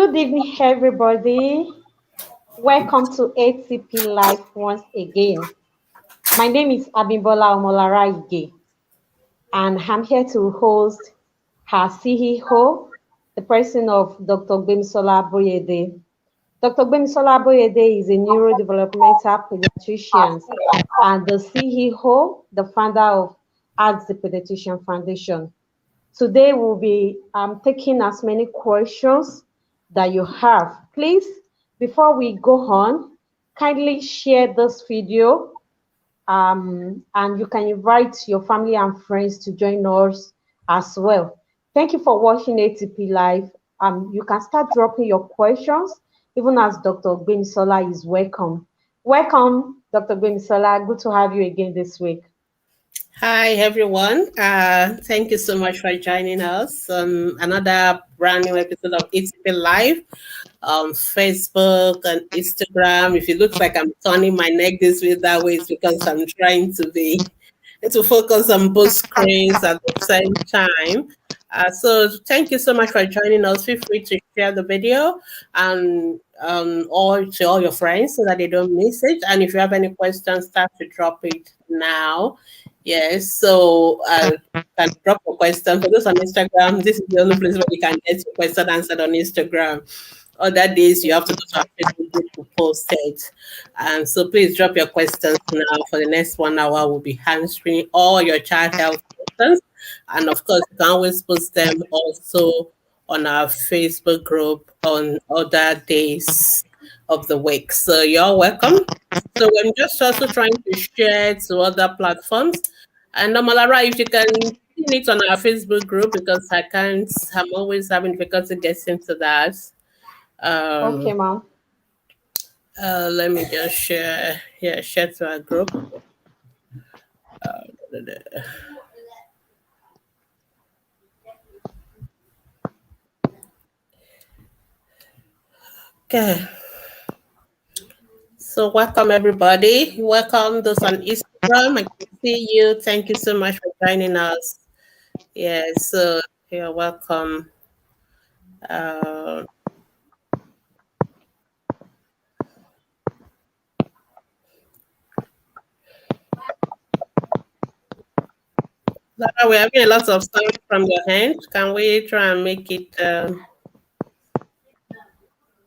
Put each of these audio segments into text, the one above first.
Good evening, everybody. Welcome to ATP Live once again. My name is Abimbola Omolara Ige, and I'm here to host her CEO, the person of Dr. Gbemisola Boyede. Dr. Gbemisola Boyede is a neurodevelopmental pediatrician and the CEO, the founder of Ask the Pediatrician Foundation. Today we'll be taking as many questions that you have. Please, before we go on, kindly share this video and you can invite your family and friends to join us as well. Thank you for watching ATP Live. You can start dropping your questions, even as Dr. Gbemisola is welcome. Welcome, Dr. Gbemisola. Good to have you again this week. Hi, everyone. Thank you so much for joining us on another brand new episode of ATP Live on Facebook and Instagram. If it looks like I'm turning my neck this way, that way, it's because I'm trying to focus on both screens at the same time. So thank you so much for joining us. Feel free to share the video and or to all your friends so that they don't miss it. And if you have any questions, start to drop it now. Yes, so can drop a question. For those on Instagram, this is the only place where you can get your question answered on Instagram. Other days, you have to go to our Facebook group to post it. And so please drop your questions now. For the next 1 hour, we'll be answering all your child health questions. And of course, you can always post them also on our Facebook group on other days of the week. So you're welcome. So I'm just also trying to share to other platforms. And Malara, if you can pin it on our Facebook group because I'm always having difficulty getting to that. Okay, ma'am. Let me just share to our group. Okay. So welcome everybody. Welcome those on Instagram. I can see you. Thank you so much for joining us. Yeah, so you're welcome. Lara, we're having a lot of sound from your hand. Can we try and make it?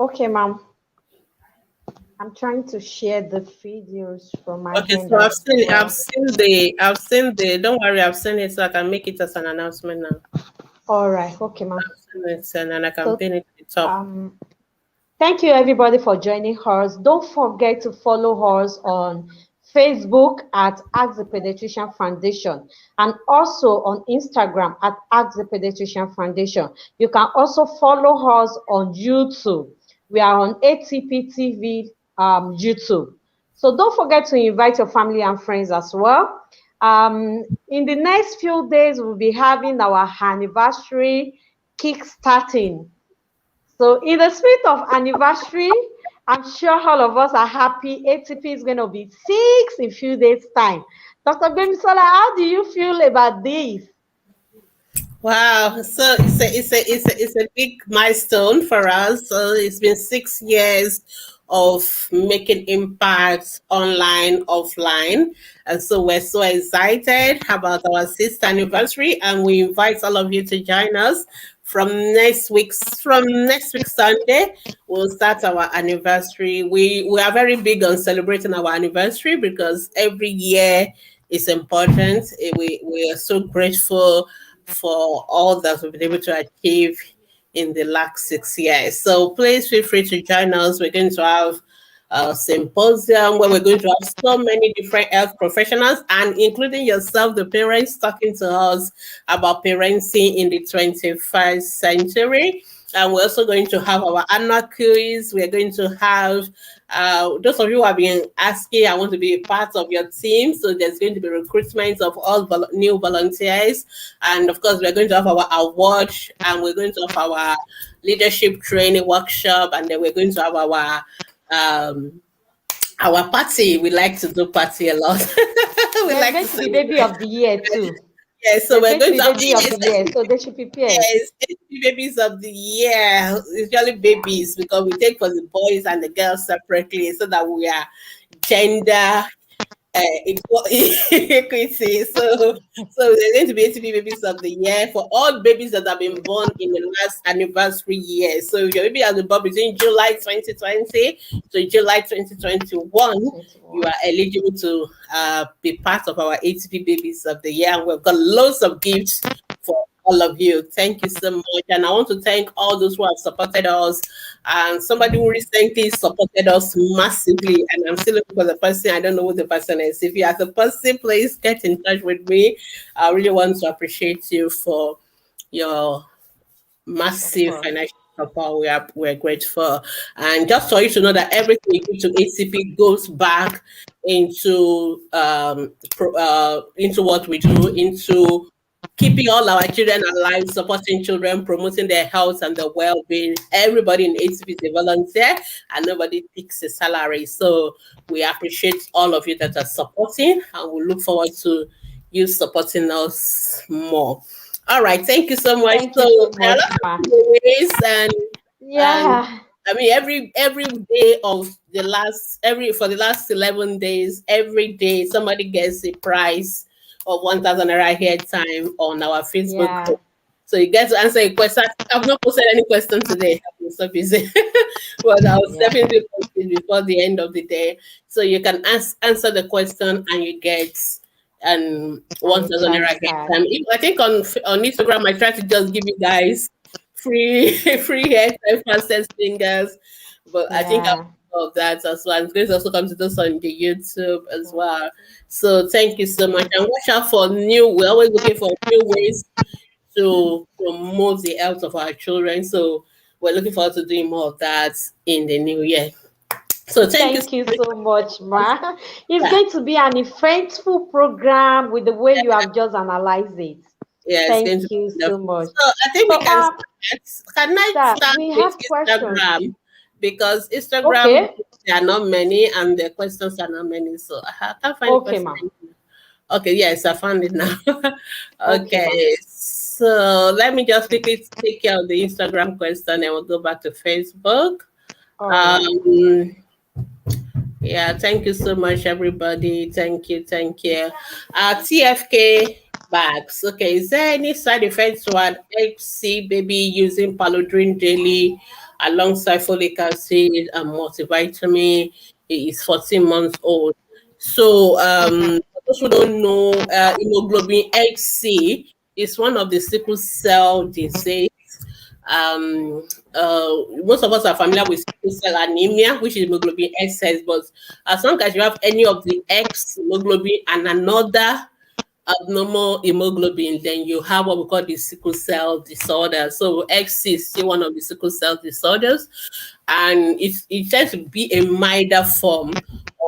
Okay, ma'am. I'm trying to share the videos from my Okay, hand. so I've seen the. Don't worry, I've seen it, so I can make it as an announcement now. All right, okay, ma'am. I've seen it, and I can pin it to the top. Thank you, everybody, for joining us. Don't forget to follow us on Facebook at Ask the Pediatrician Foundation and also on Instagram at Ask the Pediatrician Foundation. You can also follow us on YouTube. We are on ATP TV YouTube. So don't forget to invite your family and friends as well. In the next few days, we'll be having our anniversary kick-starting. So in the spirit of anniversary, I'm sure all of us are happy. ATP is going to be 6 in a few days' time. Dr. Gbemisola, how do you feel about this? Wow, so it's a big milestone for us. So it's been 6 years of making impact online, offline, and so we're so excited about our 6th anniversary, and we invite all of you to join us from next week Sunday. We'll start our anniversary. We are very big on celebrating our anniversary because every year is important. We are so grateful for all that we've been able to achieve in the last 6 years. So please feel free to join us. We're going to have a symposium where we're going to have so many different health professionals and including yourself, the parents, talking to us about parenting in the 21st century. And we're also going to have our annual quiz. We're going to have those of you who have been asking, I want to be a part of your team. So there's going to be recruitment of all new volunteers. And of course, we're going to have our award and we're going to have our leadership training workshop. And then we're going to have our party. We like to do party a lot. We like to be baby of the year too. Yes, so There's we're going to going be to baby of yes, the year, so they should prepare. yes, babies of the year, usually babies, because we take for the boys and the girls separately so that we are gender equity. So there's going to be 80 babies of the year for all babies that have been born in the last anniversary year. So if your baby has been born between July 2020 to July 2021, you 21. are eligible to be part of our 80 babies of the year. And we've got loads of gifts for all of you. Thank you so much. And I want to thank all those who have supported us. And somebody who recently supported us massively, and I'm still looking for the person. I don't know who the person is. If you are the person, please get in touch with me. I really want to appreciate you for your massive Support. financial support. We're grateful. And just for you to know that everything you give to ACP goes back into what we do, into keeping all our children alive, supporting children, promoting their health and their well-being. Everybody in ACP is a volunteer and nobody takes a salary. So we appreciate all of you that are supporting, and we look forward to you supporting us more. All right, thank you so much. Thank So you so there are much, lots of Ma. giveaways, and Yeah. I mean every day of the last every for the last 11 days, every day somebody gets a prize of 1,000 naira here time on our Facebook Yeah. group. So you get to answer a question. I've not posted any question today. I've been so busy, but I'll Yeah. definitely post it before the end of the day. So you can answer the question and you get and A 1,000 naira recharge hair card. time. I think on Instagram I try to just give you guys free free hair time, fastest fingers, but I think Yeah. I'll of that as well. And please also come to this on the YouTube as well. So thank you so much, and watch out for new. We're always looking for new ways to promote the health of our children. So we're looking forward to doing more of that in the new year. So thank you so Thank you much so much, for us. Ma. It's Yeah, going to be an eventful program with the way you have just analyzed it. yeah, it's going to Thank be you so wonderful. much. So I think we So, can start. Can I sir, start we with have questions. Instagram? Because Instagram, Okay. there are not many and the questions are not many. So I can't find the Okay, question. ma. Okay, yes, I found it now. Okay, ma. Okay, so let me just quickly take care of the Instagram question and we'll go back to Facebook. All right. Um, yeah, thank you so much, everybody. Thank you, thank you. TFK bags. Okay, is there any side effects to an XC baby using paludrin daily alongside folic acid and multivitamin? He is 14 months old. So, for those who don't know, hemoglobin XC is one of the sickle cell disease. um Most of us are familiar with sickle cell anemia, which is hemoglobin excess, but as long as you have any of the X hemoglobin and another abnormal hemoglobin, then you have what we call the sickle cell disorder. So X is still one of the sickle cell disorders, and it tends to be a milder form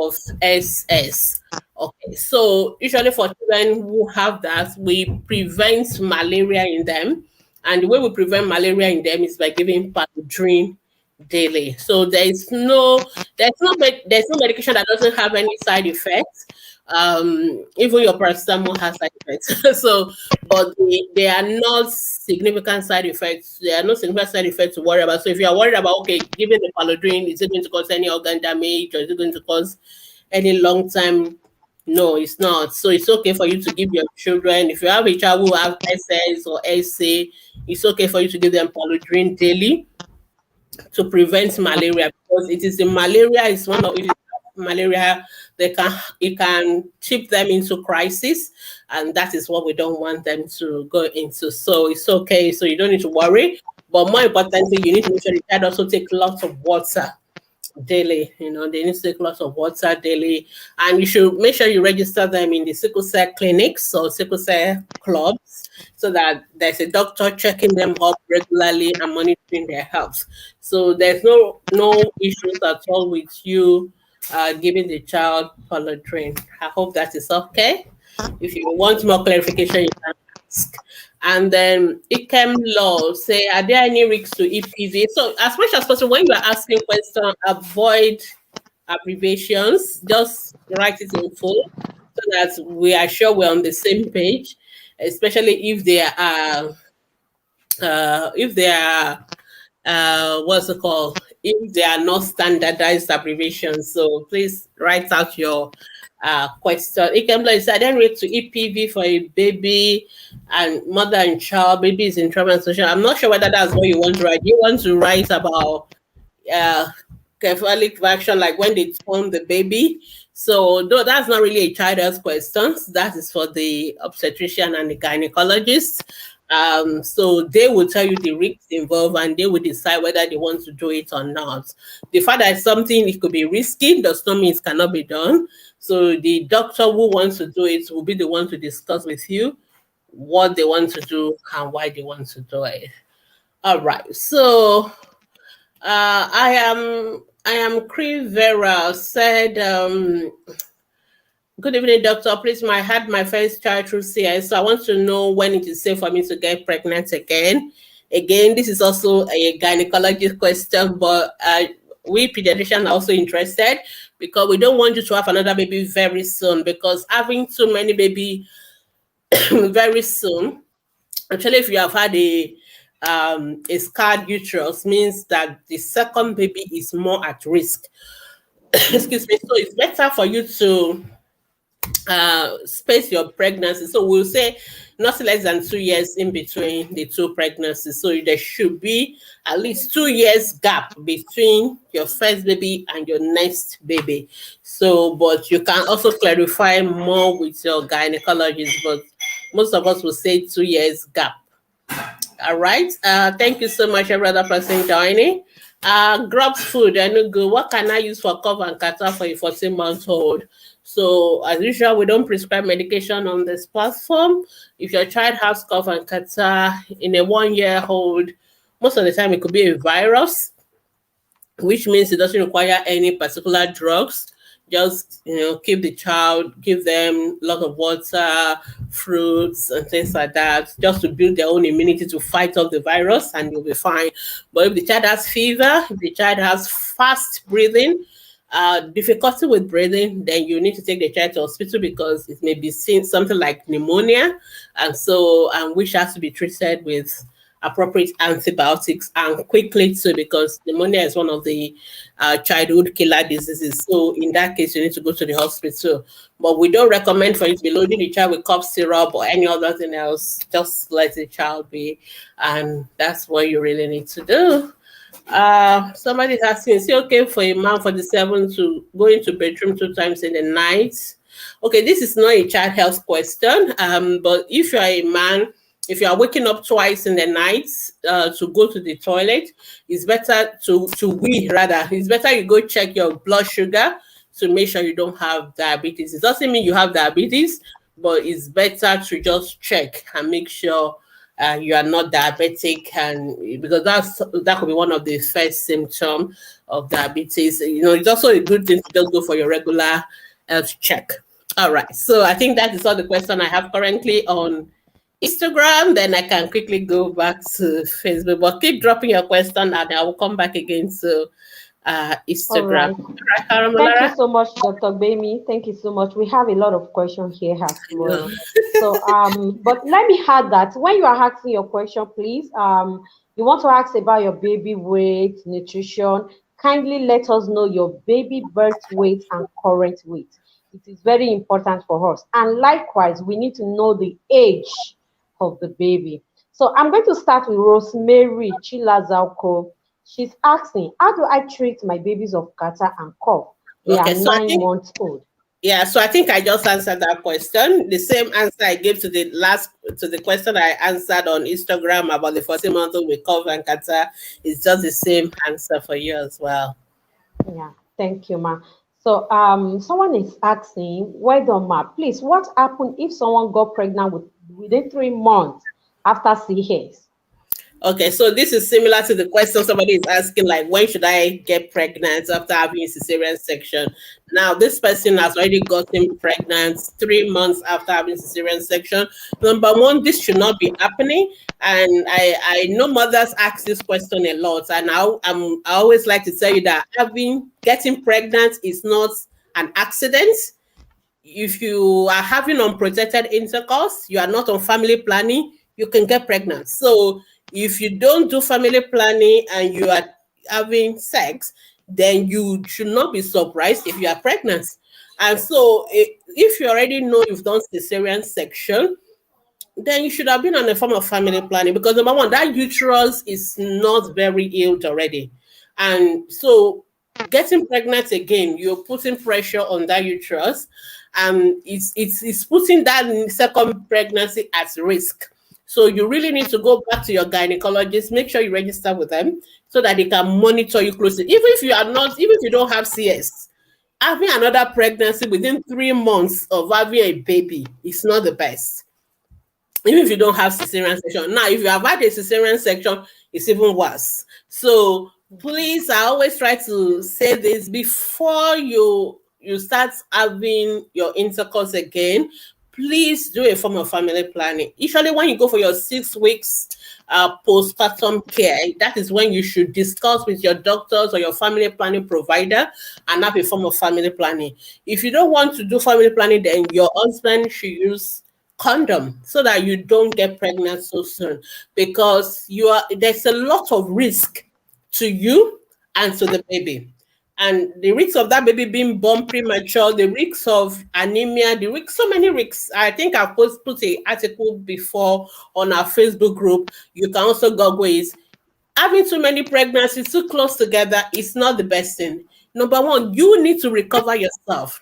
of SS. Okay, so usually for children who have that, we prevent malaria in them, and the way we prevent malaria in them is by giving Paludrin daily. So there's no medication that doesn't have any side effects. Even your paracetamol has side effects. So, but they are not significant side effects. There are no significant side effects to worry about. So if you are worried about, okay, giving the Paludrin, is it going to cause any organ damage or is it going to cause any long time? No, it's not. So it's okay for you to give your children. If you have a child who have SS or SA, it's okay for you to give them Paludrin daily to prevent malaria, because it is the malaria is one of it is malaria they can it can tip them into crisis, and that is what we don't want them to go into. So it's okay, so you don't need to worry, but more importantly you need to make sure the child also take lots of water daily. They need to take lots of water daily, and you should make sure you register them in the sickle cell clinics or sickle cell clubs, so that there's a doctor checking them up regularly and monitoring their health. So there's no issues at all with you giving the child Paludrin. I hope that is okay. If you want more clarification, you can ask. And then ICAM law say, are there any risks to EPV? So as much as possible, when you are asking questions, avoid abbreviations. Just write it in full so that we are sure we're on the same page. especially if they are what's it called, if they are not standardized abbreviations. So please write out your question. It can be said, then rate to EPV for a baby and mother and child. Baby is in trauma and social. I'm not sure whether that's what you want to write. You want to write about uh, cephalic vacuum, like when they form the baby. So though that's not really a child health question, that is for the obstetrician and the gynecologist. So they will tell you the risks involved and they will decide whether they want to do it or not. The fact that something it could be risky does not mean it cannot be done. So the doctor who wants to do it will be the one to discuss with you what they want to do and why they want to do it. All right. So I am Crivera said, good evening, doctor. Please, I had my first child through CS, so I want to know when it is safe for me to get pregnant again. Again, this is also a gynecologist question, but we pediatricians are also interested because we don't want you to have another baby very soon, because having too many baby very soon, actually, if you have had a scarred uterus, means that the second baby is more at risk. Excuse me. So it's better for you to space your pregnancy. So we'll say not less than 2 years in between the two pregnancies. So there should be at least 2 years gap between your first baby and your next baby. So, but you can also clarify more with your gynecologist, but most of us will say 2 years gap. All right. Thank you so much, every other person joining. Grubs food, I know good. What can I use for cough and catarrh for a 14-month-old? So, as usual, we don't prescribe medication on this platform. If your child has cough and catarrh in a 1-year-old, most of the time it could be a virus, which means it doesn't require any particular drugs. Just keep the child, give them a lot of water, fruits, and things like that, just to build their own immunity to fight off the virus, and you'll be fine. But if the child has fever, if the child has fast breathing, difficulty with breathing, then you need to take the child to hospital because it may be seen something like pneumonia, and which has to be treated with appropriate antibiotics and quickly too, because pneumonia is one of the childhood killer diseases. So in that case, you need to go to the hospital. But we don't recommend for you to be loading the child with cough syrup or any other thing else. Just let the child be, and that's what you really need to do. Somebody's asking, is it okay for a man 47 to go into bedroom 2 times in the night? Okay, this is not a child health question, but if you're a man, if you are waking up twice in the night to go to the toilet, it's better to wee rather. It's better you go check your blood sugar to make sure you don't have diabetes. It doesn't mean you have diabetes, but it's better to just check and make sure you are not diabetic, and because that could be one of the first symptoms of diabetes. It's also a good thing to just go for your regular health check. All right. So I think that is all the question I have currently on Instagram. Then I can quickly go back to Facebook. But keep dropping your question and I will come back again to All Instagram. right. All right, Thank you Karamolara? so much, Dr. Bami. Thank you so much. We have a lot of questions here as well. So, but let me add that when you are asking your question, please, you want to ask about your baby weight, nutrition, kindly let us know your baby birth weight and current weight. It is very important for us. And likewise, we need to know the age of the baby. So I'm going to start with Rosemary Chilazauko. She's asking, how do I treat my babies of catarrh and cough? They are Okay, so I 9 think months old. yeah, so I think I just answered that question. The same answer I gave to the question I answered on Instagram about the 14-month-old with cough and catarrh is just the same answer for you as well. Yeah, thank you, ma. So someone is asking, well done, ma. Please, what happened if someone got pregnant within 3 months after CS? Okay, so this is similar to the question somebody is asking, like, when should I get pregnant after having a cesarean section? Now, this person has already gotten pregnant 3 months after having cesarean section. Number one, this should not be happening. And I know mothers ask this question a lot. And I always like to tell you that getting pregnant is not an accident. if you are having unprotected intercourse, you are not on family planning, you can get pregnant. So if you don't do family planning and you are having sex, then you should not be surprised if you are pregnant. And so if you already know you've done cesarean section, then you should have been on a form of family planning, because number one, that uterus is not very healed already. And so getting pregnant again, you're putting pressure on that uterus, and it's putting that second pregnancy at risk. So you really need to go back to your gynecologist, make sure you register with them so that they can monitor you closely. Even if you don't have CS, having another pregnancy within 3 months of having a baby is not the best, even if you don't have cesarean section. Now, if you have had a cesarean section, it's even worse. So please, I always try to say this before you start having your intercourse again. Please do a form of family planning. Usually, when you go for your 6 weeks postpartum care, that is when you should discuss with your doctors or your family planning provider and have a form of family planning. If you don't want to do family planning, then your husband should use condom so that you don't get pregnant so soon, because there's a lot of risk to you and to the baby, and the risks of that baby being born premature, the risks of anemia, the risks, so many risks. I think I've put a article before on our Facebook group. You can also google it. Having too many pregnancies too close together is not the best thing. Number one, you need to recover yourself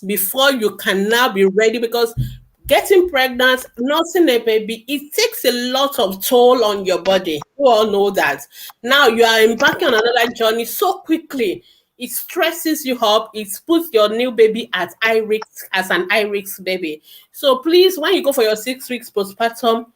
before you can now be ready, because getting pregnant, nursing a baby, it takes a lot of toll on your body. You all know that. Now you are embarking on another journey so quickly. It stresses you up. It puts your new baby at high risk as an high risk baby. So please, when you go for your 6 weeks postpartum,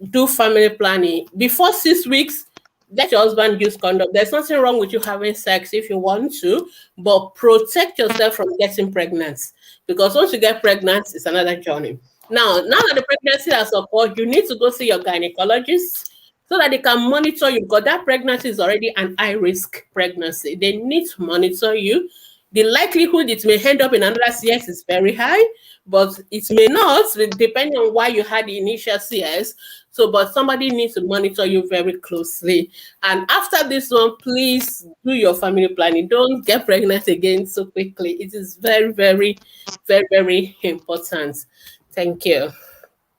do family planning. Before 6 weeks, let your husband use condom. There's nothing wrong with you having sex if you want to, but protect yourself from getting pregnant. Because once you get pregnant, it's another journey. Now that the pregnancy has occurred, you need to go see your gynecologist so that they can monitor you, because that pregnancy is already an high risk pregnancy. They need to monitor you. The likelihood it may end up in another CS is very high, but it may not, depending on why you had the initial CS. So, but somebody needs to monitor you very closely. And after this one, please do your family planning. Don't get pregnant again so quickly. It is very, very, very, very important. Thank you.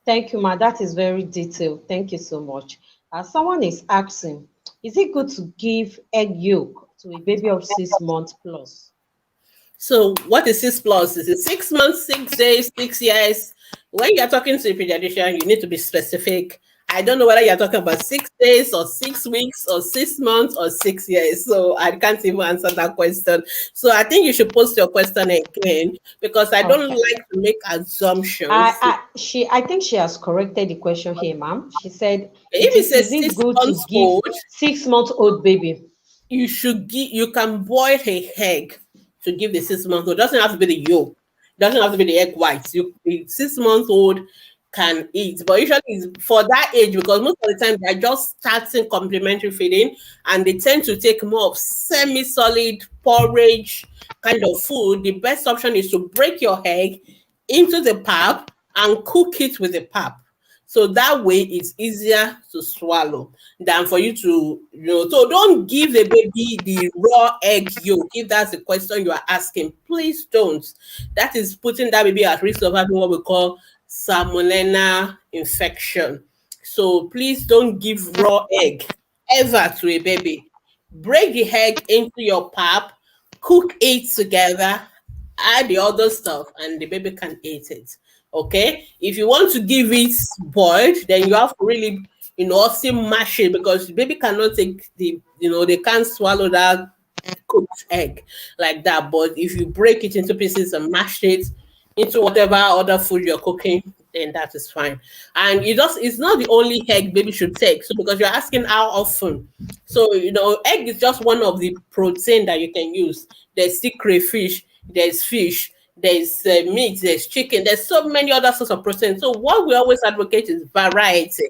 Thank you, ma. That is very detailed. Thank you so much. Someone is asking, is it good to give egg yolk to a baby of 6 months plus? So what is 6 plus? Is it 6 months, 6 days, 6 years? When you're talking to a pediatrician, you need to be specific. I don't know whether you're talking about 6 days or 6 weeks or 6 months or 6 years. So I can't even answer that question. So I think you should post your question again, because I don't Okay. like to make assumptions. I think she has corrected the question here, ma'am. She said, If it's a is it six good to months give old, 6 month old baby? you can boil a egg to give the 6 month old. It doesn't have to be the yolk. It doesn't have to be the egg whites. The 6 month old can eat, but usually it's for that age, because most of the time they're just starting complementary feeding, and they tend to take more of semi-solid porridge kind of food. The best option is to break your egg into the pap and cook it with the pap. So that way it's easier to swallow than for you to, so don't give the baby the raw egg yolk. If that's the question you are asking, please don't. That is putting that baby at risk of having what we call salmonella infection. So please don't give raw egg ever to a baby. Break the egg into your pap, cook it together, add the other stuff, and the baby can eat it. Okay. If you want to give it boiled, then you have to really, also mash it, because the baby cannot take they can't swallow that cooked egg like that. But if you break it into pieces and mash it into whatever other food you're cooking, then that is fine. And it's not the only egg baby should take. So because you're asking how often. So egg is just one of the protein that you can use. There's still crayfish, there's fish, there's meat, there's chicken, there's so many other sorts of protein. So what we always advocate is variety.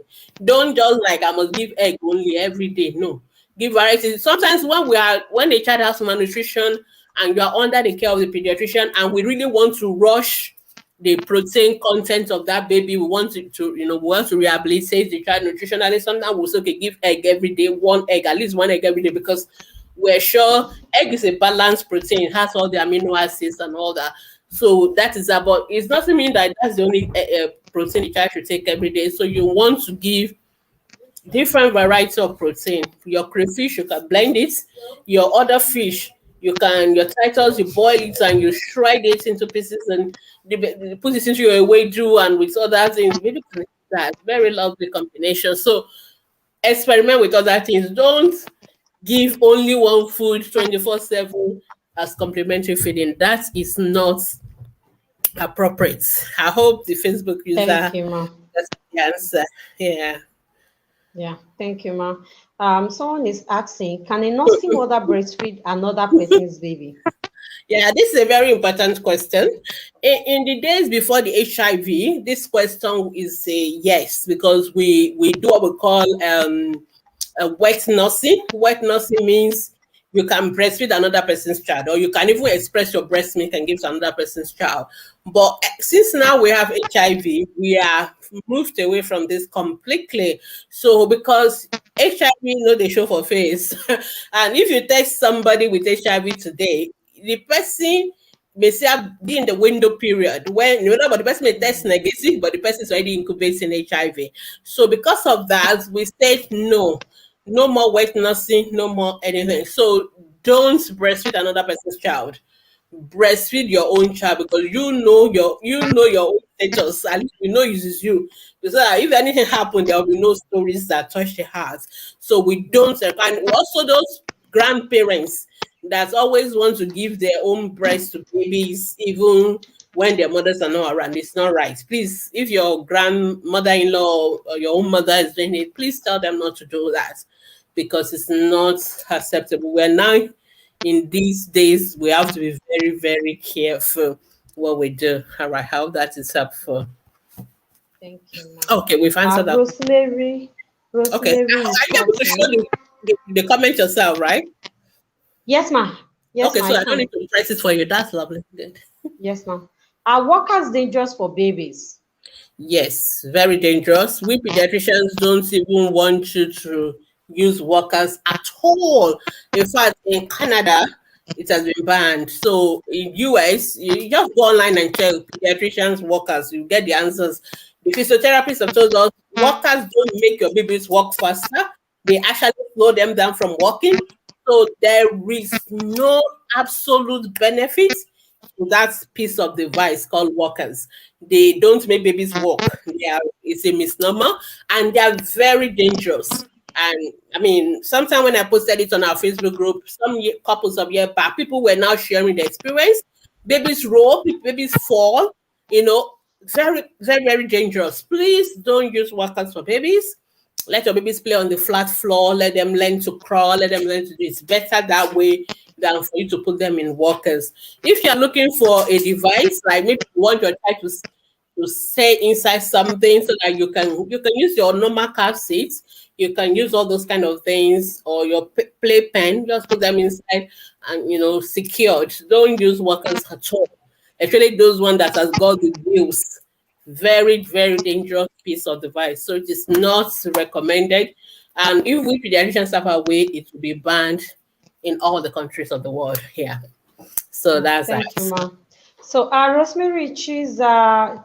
Don't just like I must give egg only every day. No, give variety. Sometimes when a child has malnutrition and you are under the care of the pediatrician, and we really want to rush the protein content of that baby. We want to we want to rehabilitate the child nutritionally. Sometimes we'll say, okay, give egg every day, one egg, at least one egg every day, because we're sure egg is a balanced protein. It has all the amino acids and all that. So that is about. It doesn't mean that that's the only protein the child should take every day. So you want to give different variety of protein. Your crayfish, you can blend it. Your other fish, you can your titles, you boil it and you shred it into pieces and put it into your wedu and with other things. Maybe that very lovely combination. So experiment with other things. Don't give only one food 24/7 as complementary feeding. That is not appropriate. I hope the Facebook Thank user you, ma. gets the answer. Yeah. Yeah, thank you, ma. Someone is asking, can a nursing mother breastfeed another person's baby? Yeah, this is a very important question. In the days before the HIV, this question is a yes, because we do what we call wet nursing. Wet nursing means you can breastfeed another person's child, or you can even express your breast milk and give to another person's child. But since now we have HIV, we are moved away from this completely. So because HIV, they show for face, and if you test somebody with HIV today, the person may say be in the window period when but the person may test negative, but the person is already incubating HIV. So because of that, we said no, no more wet nursing, no more anything. So don't breastfeed another person's child. Breastfeed your own child, because you know your own status. At least you know it is you. So that if anything happened, there will be no stories that touch the heart. So we don't, and also those grandparents that always want to give their own breast to babies, even when their mothers are not around. It's not right. Please, if your grandmother-in-law or your own mother is doing it, please tell them not to do that, because it's not acceptable. We're now in these days, we have to be very, very careful what we do. All right, how that is helpful. Thank you, ma. Okay, we've answered that. Rosemary, Okay, Rosemary are is you able to show asking. the comment yourself, right? Yes, ma. Yes, Okay, ma, so I I don't can. need to press it for you. That's lovely. Good. Yes, ma. Are workers dangerous for babies? Yes, very dangerous. We pediatricians don't even want you to use workers at all. In fact, in Canada, it has been banned. So in US, you just go online and check pediatricians workers. You get the answers. The physiotherapists have told us workers don't make your babies walk faster. They actually slow them down from walking. So there is no absolute benefit to that piece of device called walkers. They don't make babies walk. It's a misnomer, and they are very dangerous. And I mean, sometime when I posted it on our Facebook group, couples of years back, people were now sharing their experience. Babies roll, babies fall. Very, very, very dangerous. Please don't use walkers for babies. Let your babies play on the flat floor. Let them learn to crawl. Let them learn to do. It's better that way than for you to put them in walkers. If you're looking for a device, like maybe you want your child to stay inside something so that you can use your normal car seat, you can use all those kind of things, or your playpen, just put them inside and secured. Don't use walkers at all. Actually, those one that has got the wheels, very, very dangerous piece of device. So it is not recommended. And if we pediatricians have our way, it will be banned in all the countries of the world here. So that's that. Thank you, ma. So, Rosemary Chizauko,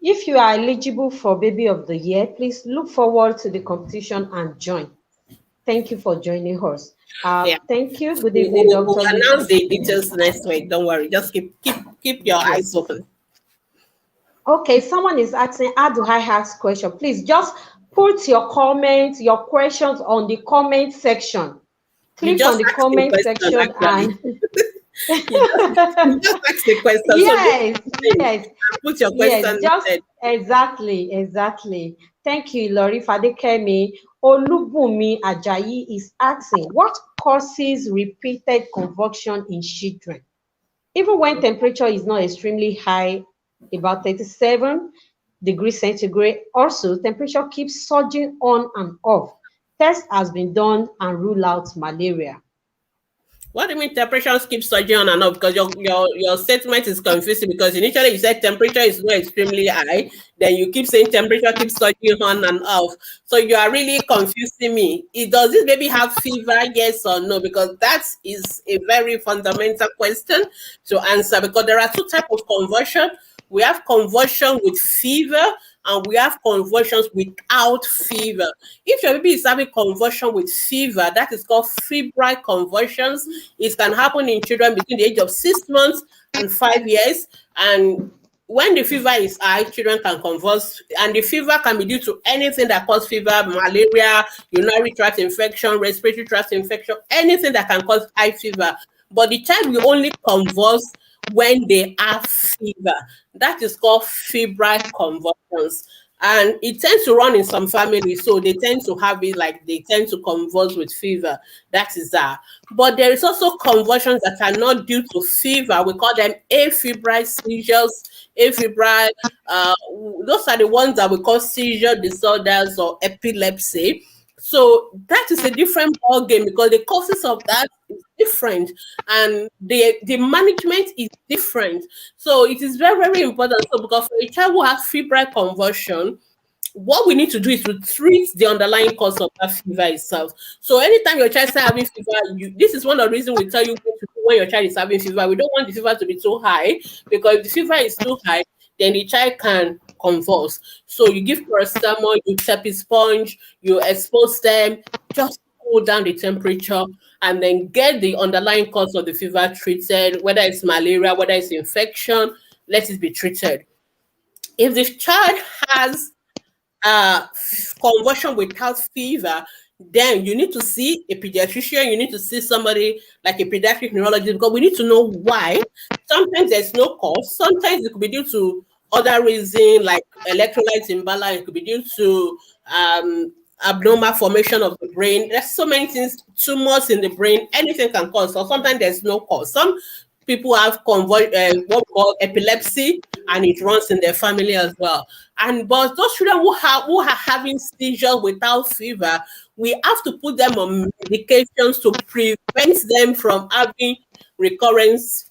if you are eligible for Baby of the Year, please look forward to the competition and join. Thank you for joining us. Yeah. Thank you. Good evening, We'll Dr. announce the Lucy. details next week. Don't worry. Just keep your eyes Yes. open. Okay, someone is asking, how do I ask question? Please just put your comments, your questions on the comment section. You Click on just the asked the comment question, section actually. and You just asked the question. So do yes, things yes, and put your yes, question just instead. exactly. Thank you, Lori Fadekemi. Olubumi Ajayi is asking, what causes repeated convulsion in children? Even when temperature is not extremely high, about 37 degrees centigrade, also temperature keeps surging on and off. Test has been done and rule out malaria. What do you mean temperatures keep surging on and off? Because your statement is confusing because initially you said temperature is not extremely high, then you keep saying temperature keeps surging on and off. So you are really confusing me. Does this baby have fever? Yes or no? Because that is a very fundamental question to answer because there are two types of conversion. We have conversion with fever and we have conversions without fever. If your baby is having conversion with fever, that is called febrile conversions. It can happen in children between the age of 6 months and 5 years. And when the fever is high, children can convulse, and the fever can be due to anything that causes fever, malaria, urinary tract infection, respiratory tract infection, anything that can cause high fever. But the child will only convulse when they have fever. That is called febrile convulsions. And it tends to run in some families, so they tend to have it like they tend to convulse with fever. That is that. But there is also convulsions that are not due to fever. We call them afebrile seizures. Afebrile, those are the ones that we call seizure disorders or epilepsy. So that is a different ball game because the causes of that is different and the management is different. So it is very, very important. So because for a child who has febrile convulsion, what we need to do is to treat the underlying cause of that fever itself. So anytime your child starts having fever, this is one of the reasons we tell you what to do when your child is having fever. We don't want the fever to be too high because if the fever is too high, then the child can convulse. So you give paracetamol, you tap a sponge, you expose them, just cool down the temperature, and then get the underlying cause of the fever treated, whether it's malaria, whether it's infection, let it be treated. If the child has conversion without fever, then you need to see a pediatrician, you need to see somebody like a pediatric neurologist because we need to know why. Sometimes there's no cause, sometimes it could be due to other reasons like electrolyte imbalance, it could be due to abnormal formation of the brain. There's so many things, tumors in the brain, anything can cause. So sometimes there's no cause. Some people have what we call epilepsy, and it runs in their family as well. And but those children who are having seizures without fever, we have to put them on medications to prevent them from having recurrence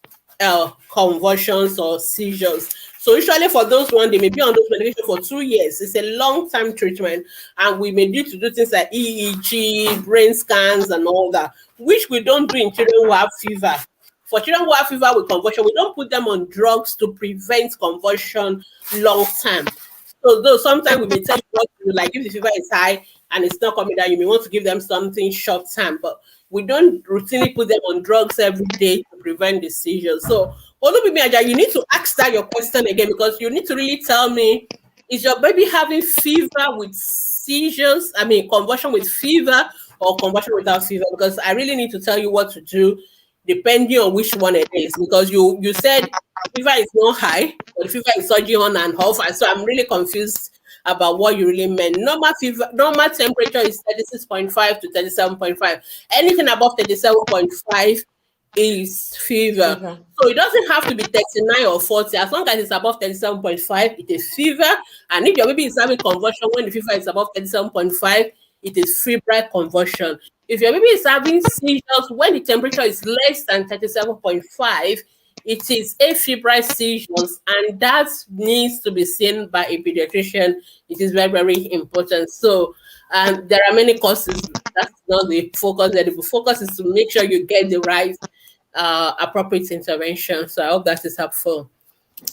convulsions or seizures. So usually for those one, they may be on those medications for 2 years. It's a long-term treatment, and we may need to do things like EEG, brain scans, and all that, which we don't do in children who have fever. For children who have fever with convulsion, we don't put them on drugs to prevent convulsion long term. So though sometimes we may tell you what to do, like if the fever is high and it's not coming down, you may want to give them something short term, but we don't routinely put them on drugs every day to prevent the seizures. So Olubimi Aja, you need to ask that your question again because you need to really tell me, is your baby having fever with seizures? I mean, convulsion with fever or convulsion without fever? Because I really need to tell you what to do depending on which one it is. Because you said fever is not high, but fever is surging on and off. And so I'm really confused about what you really meant. Normal fever, normal temperature is 36.5 to 37.5. Anything above 37.5 is fever. Fever. So it doesn't have to be 39 or 40. As long as it's above 37.5, it is fever. And if your baby is having convulsion when the fever is above 37.5, it is febrile convulsion. If your baby is having seizures when the temperature is less than 37.5, it is afebrile seizures, and that needs to be seen by a pediatrician. It is very, very important. So there are many causes. That's not the focus. The focus is to make sure you get the right appropriate intervention. So I hope that is helpful.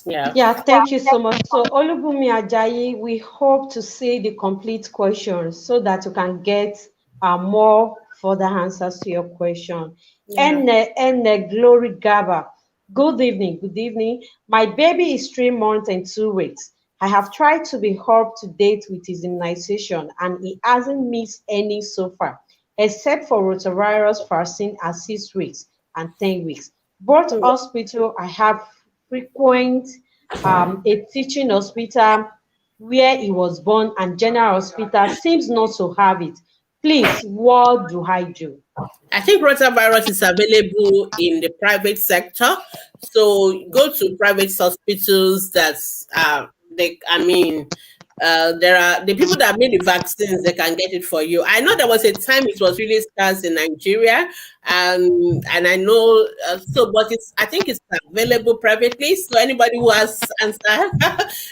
Yeah. Yeah, thank you so much. So, Olubumi Ajayi, we hope to see the complete questions so that you can get more further answers to your question. Yeah. And Glory Gaba. Good evening. Good evening. My baby is 3 months and 2 weeks. I have tried to be up to date with his immunization, and he hasn't missed any so far, except for rotavirus vaccine at 6 weeks and 10 weeks. Both hospital I have frequent a teaching hospital where he was born, and general hospital seems not to have it. Please, what do I do? I think rotavirus is available in the private sector. So go to private hospitals that's they I mean There are the people that made the vaccines, they can get it for you. I know there was a time it was really scarce in Nigeria, and I know but it's I think it's available privately. So anybody who has answer,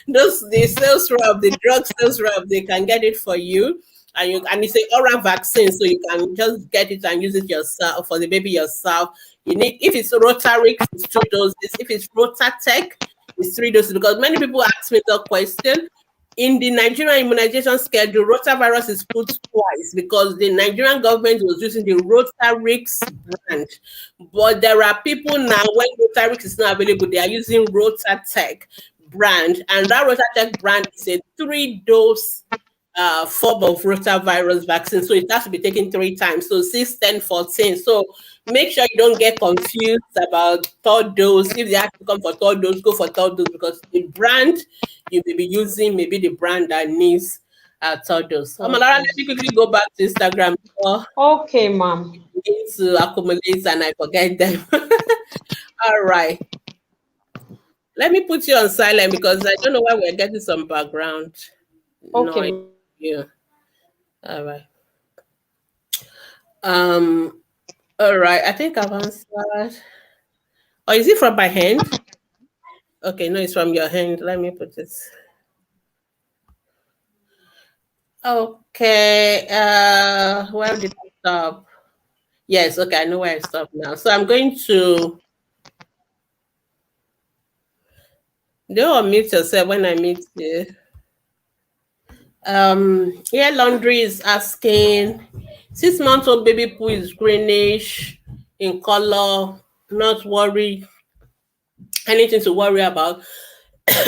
those the sales rep, the drug sales rep, they can get it for you. And it's an oral vaccine, so you can just get it and use it yourself for the baby yourself. You need if it's Rotarix, it's 2 doses. If it's Rotatech, it's 3 doses. Because many people ask me the question in the Nigerian immunization schedule, rotavirus is put twice because the Nigerian government was using the Rotarix brand. But there are people now, when Rotarix is not available, they are using Rotatech brand. And that Rotatech brand is a 3 dose form of rotavirus vaccine. So it has to be taken 3 times. So 6, 10, 14. So make sure you don't get confused about third dose. If they have to come for third dose, go for third dose because the brand you may be using may be the brand that needs third dose. Amalara, let me quickly go back to Instagram before Okay, ma'am. I begin to accumulate and I forget them. All right. Let me put you on silent because I don't know why we're getting some background noise. Okay. Yeah. All right. Um. All right. I think I've answered. Or is it from my hand? Okay, no, it's from your hand. Let me put it. Okay. Where did I stop? Yes. Okay, I know where I stopped now. So I'm going to. Don't unmute yourself when I meet you. Hair laundry is asking 6 month old baby poo is greenish in color. Not worry. Anything to worry about?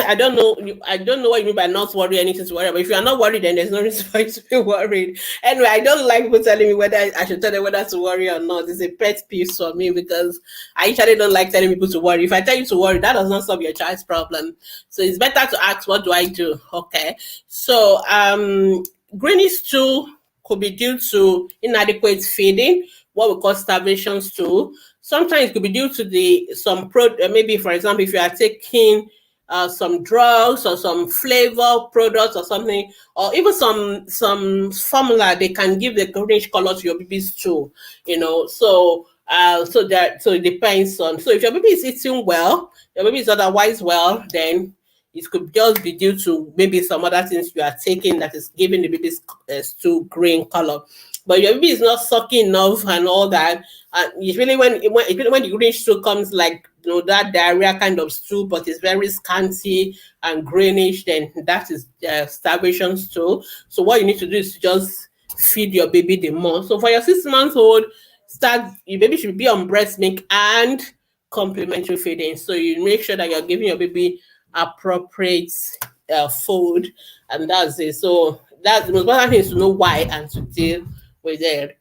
I don't know. I don't know what you mean by not worry. Anything to worry about. If you are not worried, then there's no reason for you to be worried. Anyway, I don't like people telling me whether I should tell them whether to worry or not. It's a pet peeve for me because I usually don't like telling people to worry. If I tell you to worry, that does not solve your child's problem. So it's better to ask, what do I do? Okay. So greenish stool could be due to inadequate feeding, what we call starvation stool. Sometimes it could be due to maybe for example, if you are taking some drugs or some flavor products or something, or even some formula, they can give the greenish color to your baby's stool. So it depends on. So if your baby is eating well, your baby is otherwise well, then it could just be due to maybe some other things you are taking that is giving the baby's stool green color. But your baby is not sucking enough and all that. It's really when the green stool comes like that diarrhea kind of stool, but it's very scanty and greenish, then that is starvation stool. So what you need to do is to just feed your baby the more. So for your 6 month old, your baby should be on breast milk and complementary feeding. So you make sure that you're giving your baby appropriate food, and that's it. So that's the most important thing, is to know why and to deal with it.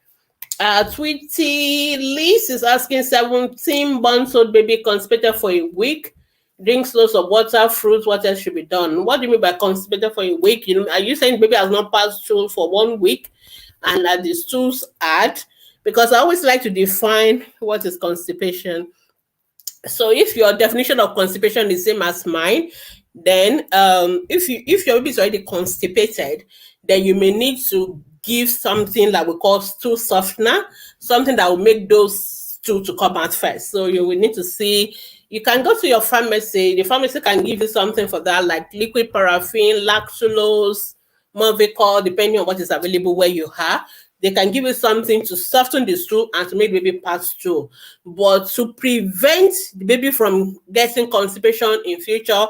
Tweety Liz is asking 17 months old baby constipated for a week, drinks lots of water, fruits, what else should be done? What do you mean by constipated for a week? Are you saying baby has not passed stool for 1 week and that the stool's hard? Because I always like to define what is constipation. So if your definition of constipation is same as mine, then if your baby is already constipated, then you may need to give something that we call stool softener, something that will make those stool to come out first. So you will need to see. You can go to your pharmacy. The pharmacy can give you something for that, like liquid paraffin, lactulose, Movicol, depending on what is available where you are. They can give you something to soften the stool and to make the baby pass through. But to prevent the baby from getting constipation in future,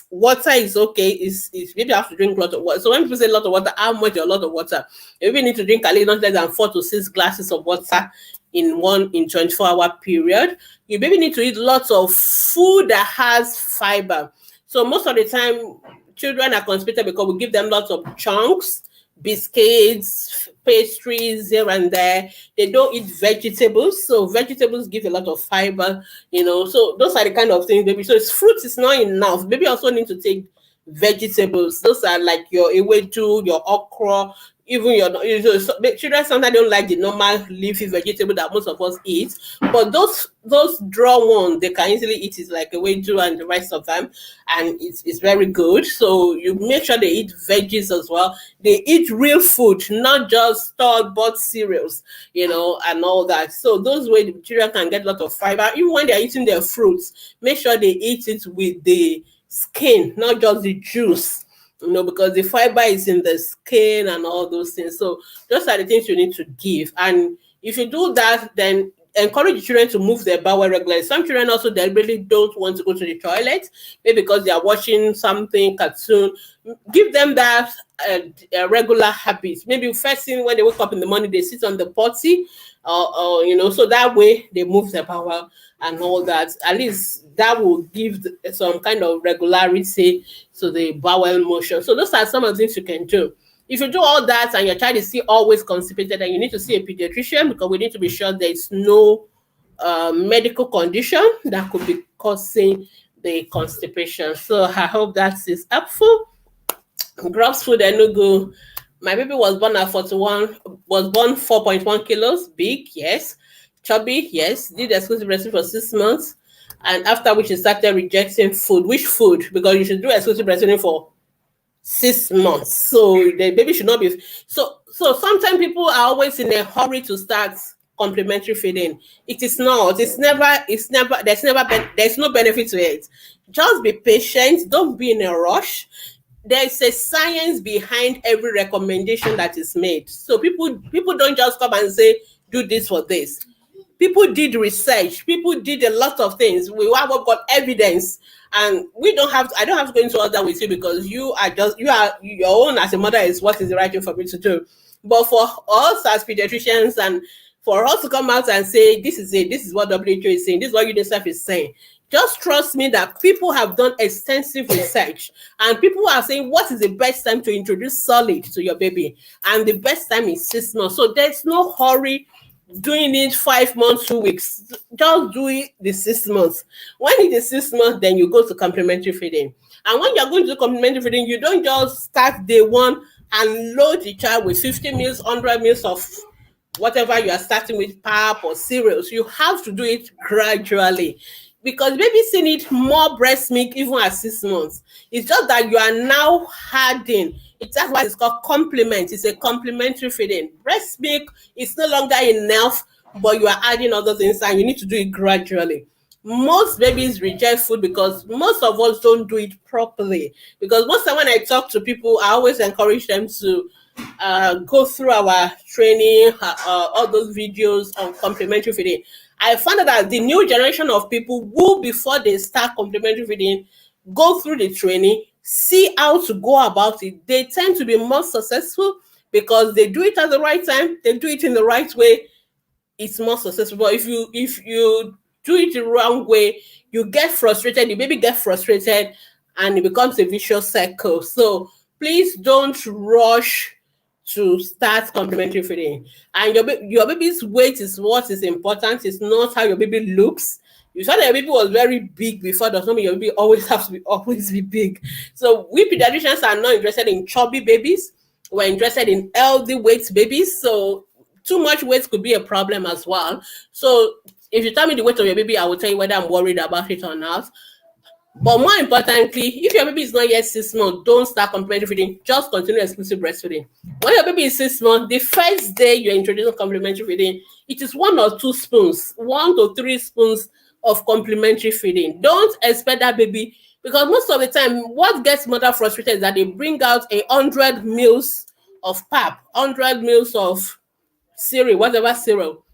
water is okay. Is baby have to drink a lot of water. So when people say a lot of water, how much is a lot of water? You baby need to drink at least not less than 4 to 6 glasses of water in 24-hour period. You baby need to eat lots of food that has fiber. So most of the time, children are constipated because we give them lots of chunks, biscuits, pastries here and there. They don't eat vegetables, so vegetables give a lot of fiber, so those are the kind of things, baby. So fruit is not enough. Baby also need to take vegetables. Those are like your ewedu, your okra, even the children sometimes don't like the normal leafy vegetable that most of us eat, but those draw ones they can easily eat it like a wedu and the rest of them, and it's very good. So you make sure they eat veggies as well. They eat real food, not just store bought cereals, and all that. So those way the children can get a lot of fiber. Even when they're eating their fruits, make sure they eat it with the skin, not just the juice, because the fiber is in the skin and all those things. So those are the things you need to give. And if you do that, then encourage the children to move their bowel regularly. Some children also deliberately don't want to go to the toilet, maybe because they are watching something cartoon. Give them that regular habit. Maybe first thing when they wake up in the morning, they sit on the potty, so that way they move their bowel and all that. At least that will give some kind of regularity to the bowel motion. So those are some of the things you can do. If you do all that and your child is still always constipated, then you need to see a pediatrician, because we need to be sure there is no medical condition that could be causing the constipation. So I hope that is helpful. Gross food enugu. My baby was born 4.1 kilos, big, yes. Chubby, yes. Did exclusive breastfeeding for 6 months. And after which she started rejecting food. Which food? Because you should do exclusive breastfeeding for 6 months. So the baby should not be. So sometimes people are always in a hurry to start complementary feeding. It is not. There's no benefit to it. Just be patient. Don't be in a rush. There's a science behind every recommendation that is made. So people don't just come and say, do this for this. People did research. People did a lot of things. We have got evidence, and I don't have to go into all that with you, because you are your own as a mother is what is the right thing for me to do. But for us as pediatricians, and for us to come out and say this is it, this is what WHO is saying, this is what UNICEF is saying, just trust me that people have done extensive research, and people are saying what is the best time to introduce solid to your baby, and the best time is 6 months. So there's no hurry doing it 5 months, 2 weeks. Just do it the 6 months. When it is 6 months, then you go to complementary feeding. And when you're going to complementary feeding, you don't just start day one and load the child with 50 meals, 100 meals of whatever you are starting with, pap or cereals. You have to do it gradually, because babies need more breast milk even at 6 months. It's just that you are now adding. That's why it's called complement. It's a complementary feeding. Breast milk is no longer enough, but you are adding other things, and you need to do it gradually. Most babies reject food because most of us don't do it properly. Because most of the time when I talk to people, I always encourage them to go through our training, all those videos on complementary feeding. I found out that the new generation of people who, before they start complementary feeding, go through the training, see how to go about it, they tend to be more successful, because they do it at the right time, they do it in the right way. It's more successful. But if you do it the wrong way, you get frustrated, the baby gets frustrated, and it becomes a vicious cycle. So please don't rush to start complementary feeding. And your baby's weight is what is important. It's not how your baby looks. You saw that your baby was very big before, does not mean your baby always be big. So we pediatricians are not interested in chubby babies. We're interested in healthy weight babies. So too much weight could be a problem as well. So if you tell me the weight of your baby, I will tell you whether I'm worried about it or not. But more importantly, if your baby is not yet 6 months, don't start complementary feeding. Just continue exclusive breastfeeding. When your baby is 6 months, the first day you're introducing complementary feeding, it is 1 or 2 spoons, 1 to 3 spoons of complementary feeding. Don't expect that baby, because most of the time, what gets mother frustrated is that they bring out 100 mils of pap, 100 mils of cereal, whatever cereal,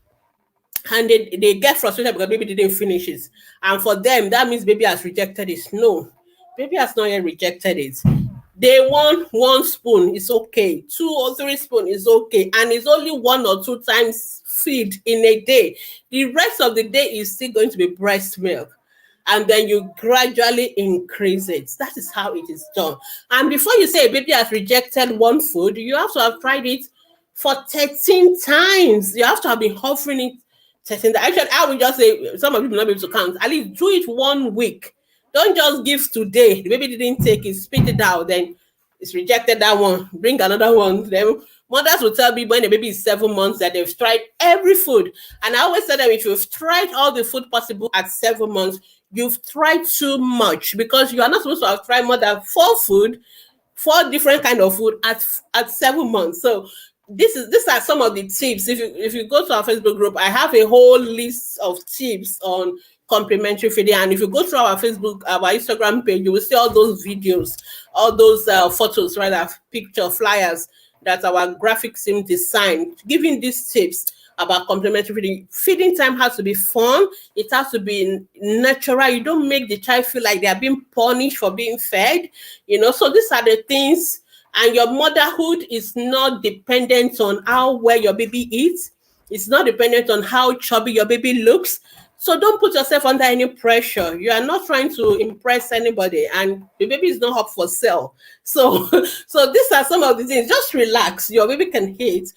and they get frustrated because baby didn't finish it. And for them, that means baby has rejected it. No, baby has not yet rejected it. They want 1 spoon, it's okay. 2 or 3 spoons is okay. And it's only 1 or 2 times feed in a day. The rest of the day is still going to be breast milk. And then you gradually increase it. That is how it is done. And before you say a baby has rejected one food, you have to have tried it for 13 times. You have to have been offering it 13 times. Actually, I would just say, some of you will not be able to count. At least do it 1 week. Don't just give today. The baby didn't take it, spit it out, then It's rejected that one, bring another one. Then mothers will tell me when the baby is 7 months that they've tried every food. And I always tell them, if you've tried all the food possible at 7 months, you've tried too much, because you are not supposed to have tried more than four different kind of food at 7 months. So these are some of the tips. If you go to our Facebook group, I have a whole list of tips on complementary feeding. And if you go to our Facebook, our Instagram page, you will see all those videos, all those photos, rather, picture flyers that our graphics team designed, giving these tips about complementary feeding. Feeding time has to be fun. It has to be natural. You don't make the child feel like they are being punished for being fed. So these are the things. And your motherhood is not dependent on how well your baby eats. It's not dependent on how chubby your baby looks. So don't put yourself under any pressure. You are not trying to impress anybody, and the baby is not up for sale. So, so these are some of the things. Just relax. Your baby can eat.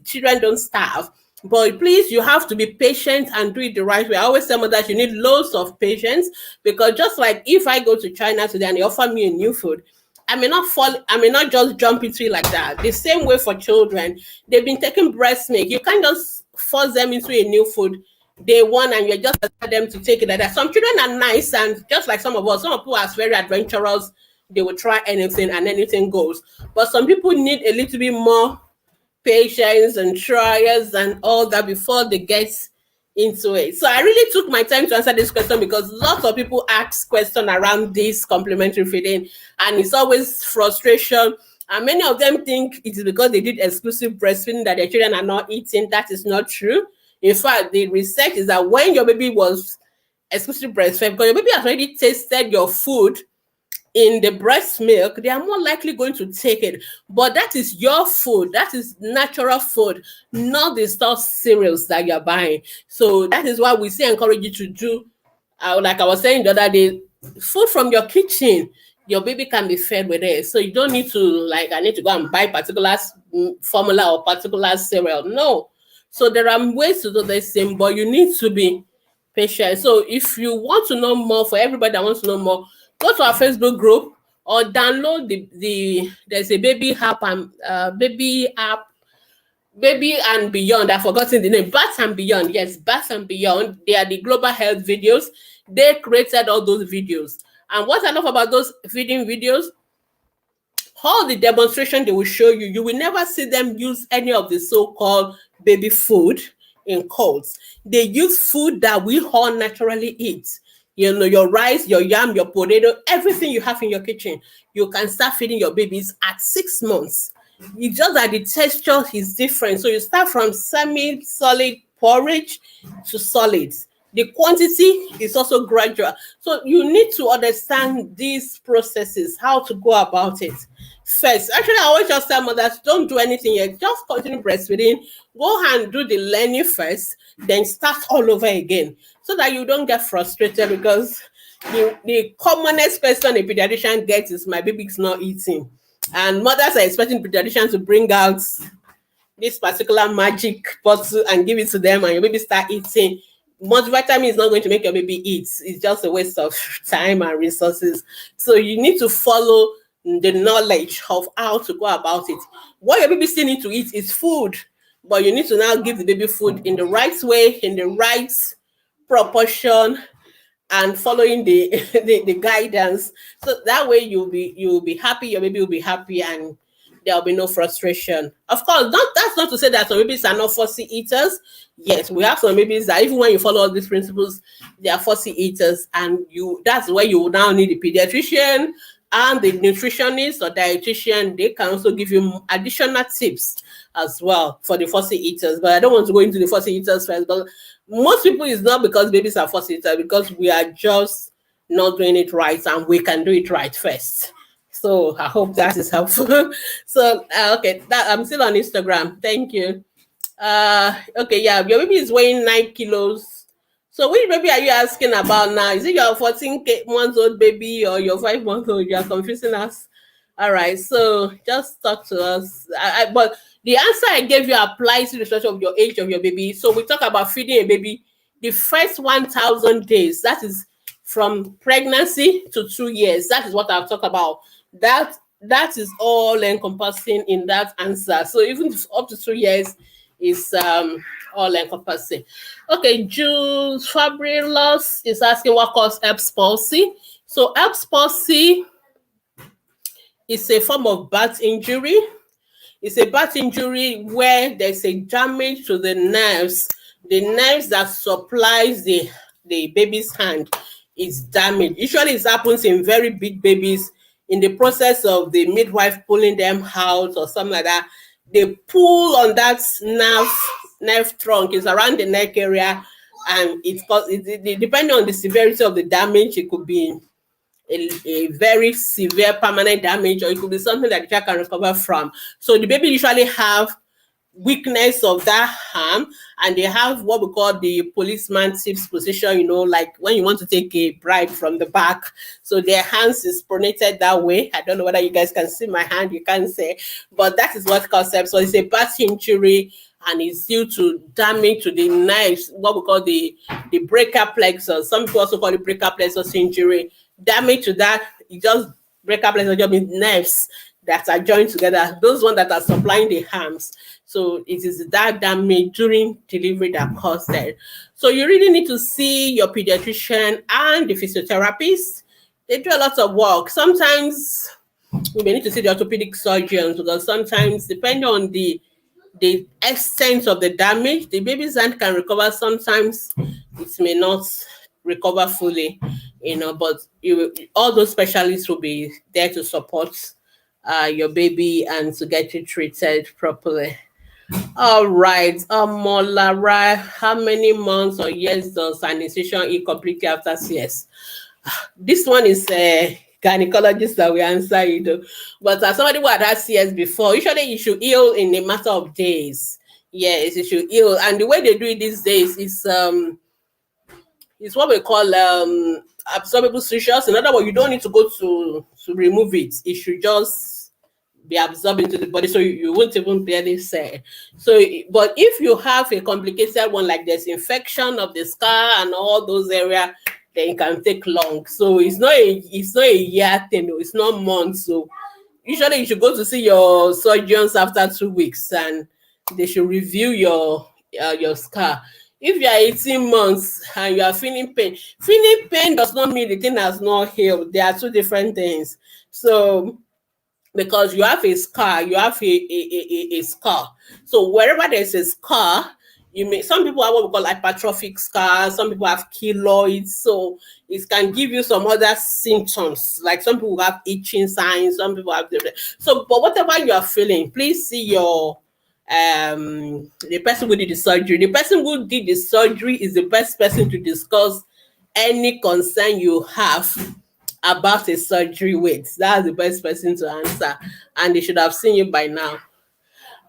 Children don't starve. But please, you have to be patient and do it the right way. I always tell mothers you need loads of patience, because just like if I go to China today and they offer me a new food, I may not just jump into it like that. The same way for children. They've been taking breast milk. You can't just force them into a new food day one and you just allow them to take it like that. Some children are nice, and just like some of us, some people are very adventurous. They will try anything and anything goes. But some people need a little bit more patience and trials and all that before they get into it. So I really took my time to answer this question, because lots of people ask questions around this complementary feeding, and it's always frustration. And many of them think it is because they did exclusive breastfeeding that their children are not eating. That is not true. In fact, the research is that when your baby was exclusive breastfed, because your baby has already tasted your food in the breast milk, they are more likely going to take it. But that is your food. That is natural food, not the stored cereals that you're buying. So that is why we say encourage you to do, like I was saying the other day, food from your kitchen. Your baby can be fed with it. So you don't need to, like, I need to go and buy particular formula or particular cereal. No. So there are ways to do the same, but you need to be patient. So if you want to know more, for everybody that wants to know more, go to our Facebook group or download there's a baby app and baby and beyond. I've forgotten the name. Bath and Beyond. Yes, Bath and Beyond. They are the global health videos. They created all those videos. And what I love about those feeding videos, all the demonstration they will show you, you will never see them use any of the so-called baby food in quotes. They use food that we all naturally eat. Your rice, your yam, your potato, everything you have in your kitchen, you can start feeding your babies at 6 months. It's just that the texture is different. So you start from semi-solid porridge to solids. The quantity is also gradual. So you need to understand these processes, how to go about it. First, actually, I always just tell mothers, don't do anything yet. Just continue breastfeeding. Go and do the learning first, then start all over again, so that you don't get frustrated, because the commonest question a pediatrician gets is, my baby is not eating. And mothers are expecting pediatricians to bring out this particular magic bottle and give it to them, and your baby start eating. Multivitamin is not going to make your baby eat. It's just a waste of time and resources. So you need to follow the knowledge of how to go about it. What your baby still need to eat is food, but you need to now give the baby food in the right way, in the right proportion, and following the the guidance. So that way you'll be happy, your baby will be happy, and there'll be no frustration. Of course, that's not to say that some babies are not fussy eaters. Yes, we have some babies that even when you follow all these principles, they are fussy eaters, and that's where you will now need a pediatrician and the nutritionist or dietitian. They can also give you additional tips as well for the fussy eaters. But I don't want to go into the fussy eaters first. But most people, it's not because babies are fussy eaters, because we are just not doing it right, and we can do it right first. So I hope that is helpful. So okay, I'm still on Instagram. Thank you. Okay, yeah, your baby is weighing 9 kilos. So which baby are you asking about now? Is it your 14 months old baby or your 5 month old? You are confusing us. All right, so just talk to us. But the answer I gave you applies to the structure of your age of your baby. So we talk about feeding a baby the first 1,000 days. That is from pregnancy to 2 years. That is what I've talked about. That that is all encompassing in that answer. So even if up to 2 years is all encompassing. Okay, Jules Fabrilos is asking what causes Erb's palsy. So Erb's palsy is a form of birth injury. It's a birth injury where there's a damage to the nerves that supplies the baby's hand is damaged. Usually it happens in very big babies in the process of the midwife pulling them out or something like that. They pull on that nerve trunk, is around the neck area, and depending on the severity of the damage, it could be a very severe permanent damage, or it could be something that the child can recover from. So the baby usually have weakness of that arm, and they have what we call the policeman tips position, like when you want to take a bribe from the back. So their hands is pronated that way. I don't know whether you guys can see my hand, you can't say, but that is what causes. So it's a birth injury, and it's due to damage to the nerves, what we call the breaker plexus. Some people also call it breaker plexus injury. Damage to that, it just breaker plexus just means nerves that are joined together, those ones that are supplying the arms. So it is that damage during delivery that caused that. So you really need to see your pediatrician and the physiotherapist. They do a lot of work. Sometimes we may need to see the orthopedic surgeons, because sometimes, depending on the extent of the damage, the baby's hand can recover. Sometimes it may not recover fully, but all those specialists will be there to support your baby and to get you treated properly. All right, Molara, how many months or years does an incision heal completely after CS? This one is a gynecologist that we answer you, but as somebody who had had CS before, usually you should heal in a matter of days. Yes, you should heal, and the way they do it these days is what we call absorbable sutures. In other words, you don't need to go to remove it. It should just be absorbed into the body, so you won't even barely say. So, but if you have a complicated one, like there's infection of the scar and all those areas, then it can take long. So it's not a year thing, it's not months. So usually you should go to see your surgeons after 2 weeks, and they should review your scar. If you are 18 months and you are feeling pain does not mean the thing has not healed. They are two different things. So because you have a scar, you have a scar. So wherever there's a scar, some people have what we call hypertrophic scars, some people have keloids, so it can give you some other symptoms. Like some people have itching signs, some people have different. So, but whatever you are feeling, please see your the person who did the surgery. The person who did the surgery is the best person to discuss any concern you have about a surgery with. That's the best person to answer, and they should have seen you by now.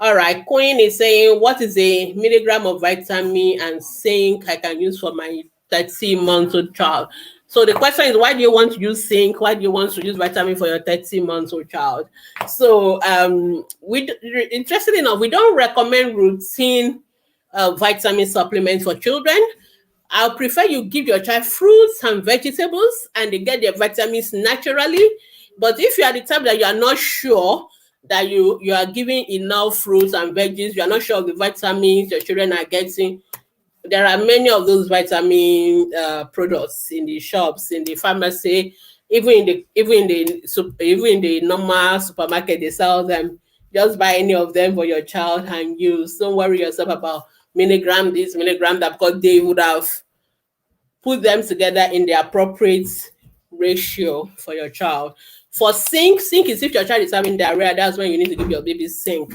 All right, Queen is saying, what is a milligram of vitamin and zinc I can use for my 30-month-old child? So the question is, why do you want to use zinc? Why do you want to use vitamin for your 30-month-old child? So interestingly enough, we don't recommend routine vitamin supplements for children. I'll prefer you give your child fruits and vegetables, and they get their vitamins naturally. But if you are the type that you are not sure that you are giving enough fruits and veggies, you are not sure of the vitamins your children are getting, there are many of those vitamin products in the shops, in the pharmacy, even in the normal supermarket, they sell them. Just buy any of them for your child and use. Don't worry yourself about milligram this, milligram that, because they would have put them together in the appropriate ratio for your child. For zinc is if your child is having diarrhea, that's when you need to give your baby zinc.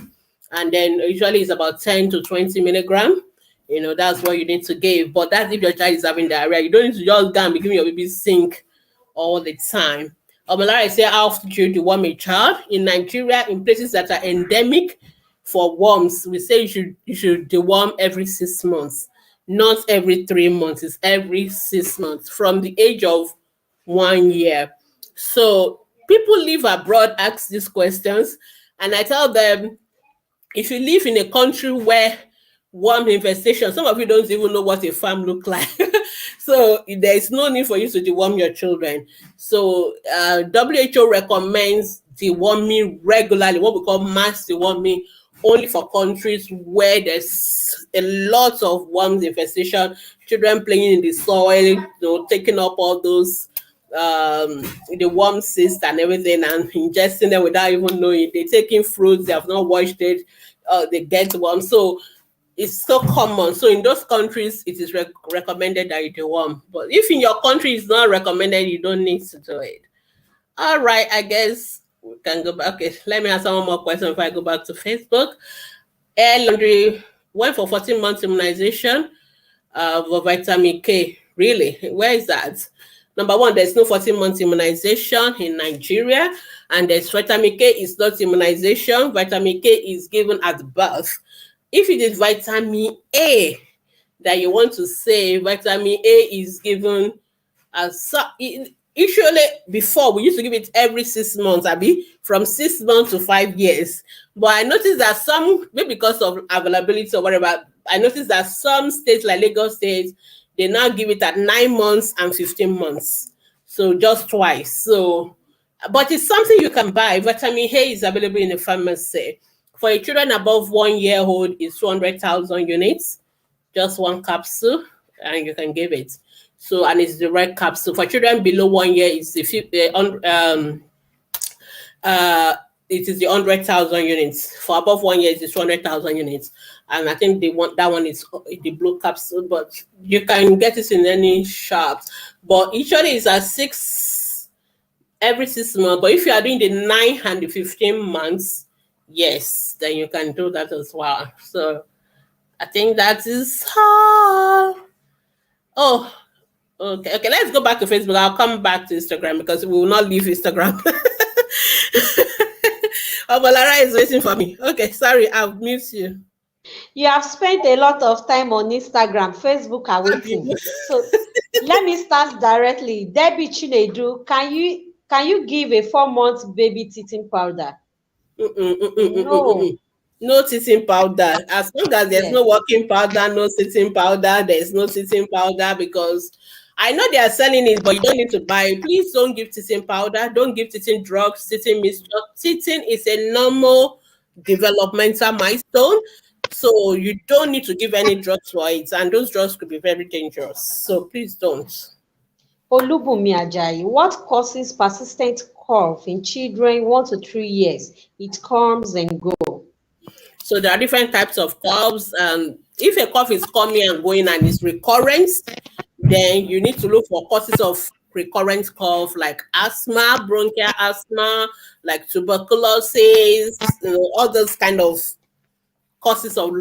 And then usually it's about 10 to 20 milligram. That's what you need to give. But that's if your child is having diarrhea. You don't need to just go and be giving your baby zinc all the time. Omolara say, how often do you deworm a child? In Nigeria, in places that are endemic for worms, we say you should deworm every 6 months. Not every 3 months, it's every 6 months from the age of 1 year. So people live abroad ask these questions, and I tell them, if you live in a country where worm infestation, some of you don't even know what a farm look like. So there is no need for you to deworm your children. So WHO recommends deworming regularly, what we call mass deworming, only for countries where there's a lot of worms infestation, children playing in the soil, taking up all those the worm cyst and everything and ingesting them without even knowing. They're taking fruits, they have not washed it, they get worms. So it's so common. So in those countries, it is recommended that you deworm. But if in your country it's not recommended, you don't need to do it. All right, I guess we can go back. Okay, let me answer one more question if I go back to Facebook. Air laundry went for 14 months immunization for vitamin K. Really? Where is that? Number one, there's no 14 months immunization in Nigeria, and there's vitamin K is not immunization. Vitamin K is given at birth. If it is vitamin A that you want to say, vitamin A is given as usually before we used to give it every 6 months, Abby, from 6 months to 5 years. But I noticed that some, maybe because of availability or whatever, I noticed that some states like Lagos State, they now give it at 9 months and 15 months. So just twice. So, but it's something you can buy. Vitamin A is available in the pharmacy. For a children above 1 year old, it's 200,000 units, just one capsule, and you can give it. So, and it's the red capsule. For children below 1 year, it's it is the 100,000 units. For above 1 year, it's 200,000 units. And I think they want that one is the blue capsule, but you can get it in any shop. But usually it's at 6 every 6 months. But if you are doing the 9 and the 15 months, yes, then you can do that as well. So I think that is all. Oh, okay. Let's go back to Facebook. I'll come back to Instagram because we will not leave Instagram. Oh, Lara is waiting for me. Okay, sorry, I'll mute you. You have spent a lot of time on Instagram. Facebook are waiting. So let me start directly. Debbie Chinedu, can you give a 4 month baby teething powder? No. No teething powder. As long as there's Yes. no working powder, no teething powder, there's no teething powder because I know they are selling it, but you don't need to buy it. Please don't give teething powder. Don't give teething drugs, teething mixture. Teething is a normal developmental milestone. So you don't need to give any drugs for it. And those drugs could be very dangerous. So please don't. Olubumi Ajayi, what causes persistent cough in children 1 to 3 years? It comes and goes. So there are different types of coughs. If a cough is coming and going and is recurrent, then you need to look for causes of recurrent cough like asthma, bronchial asthma, like tuberculosis, all those kind of causes of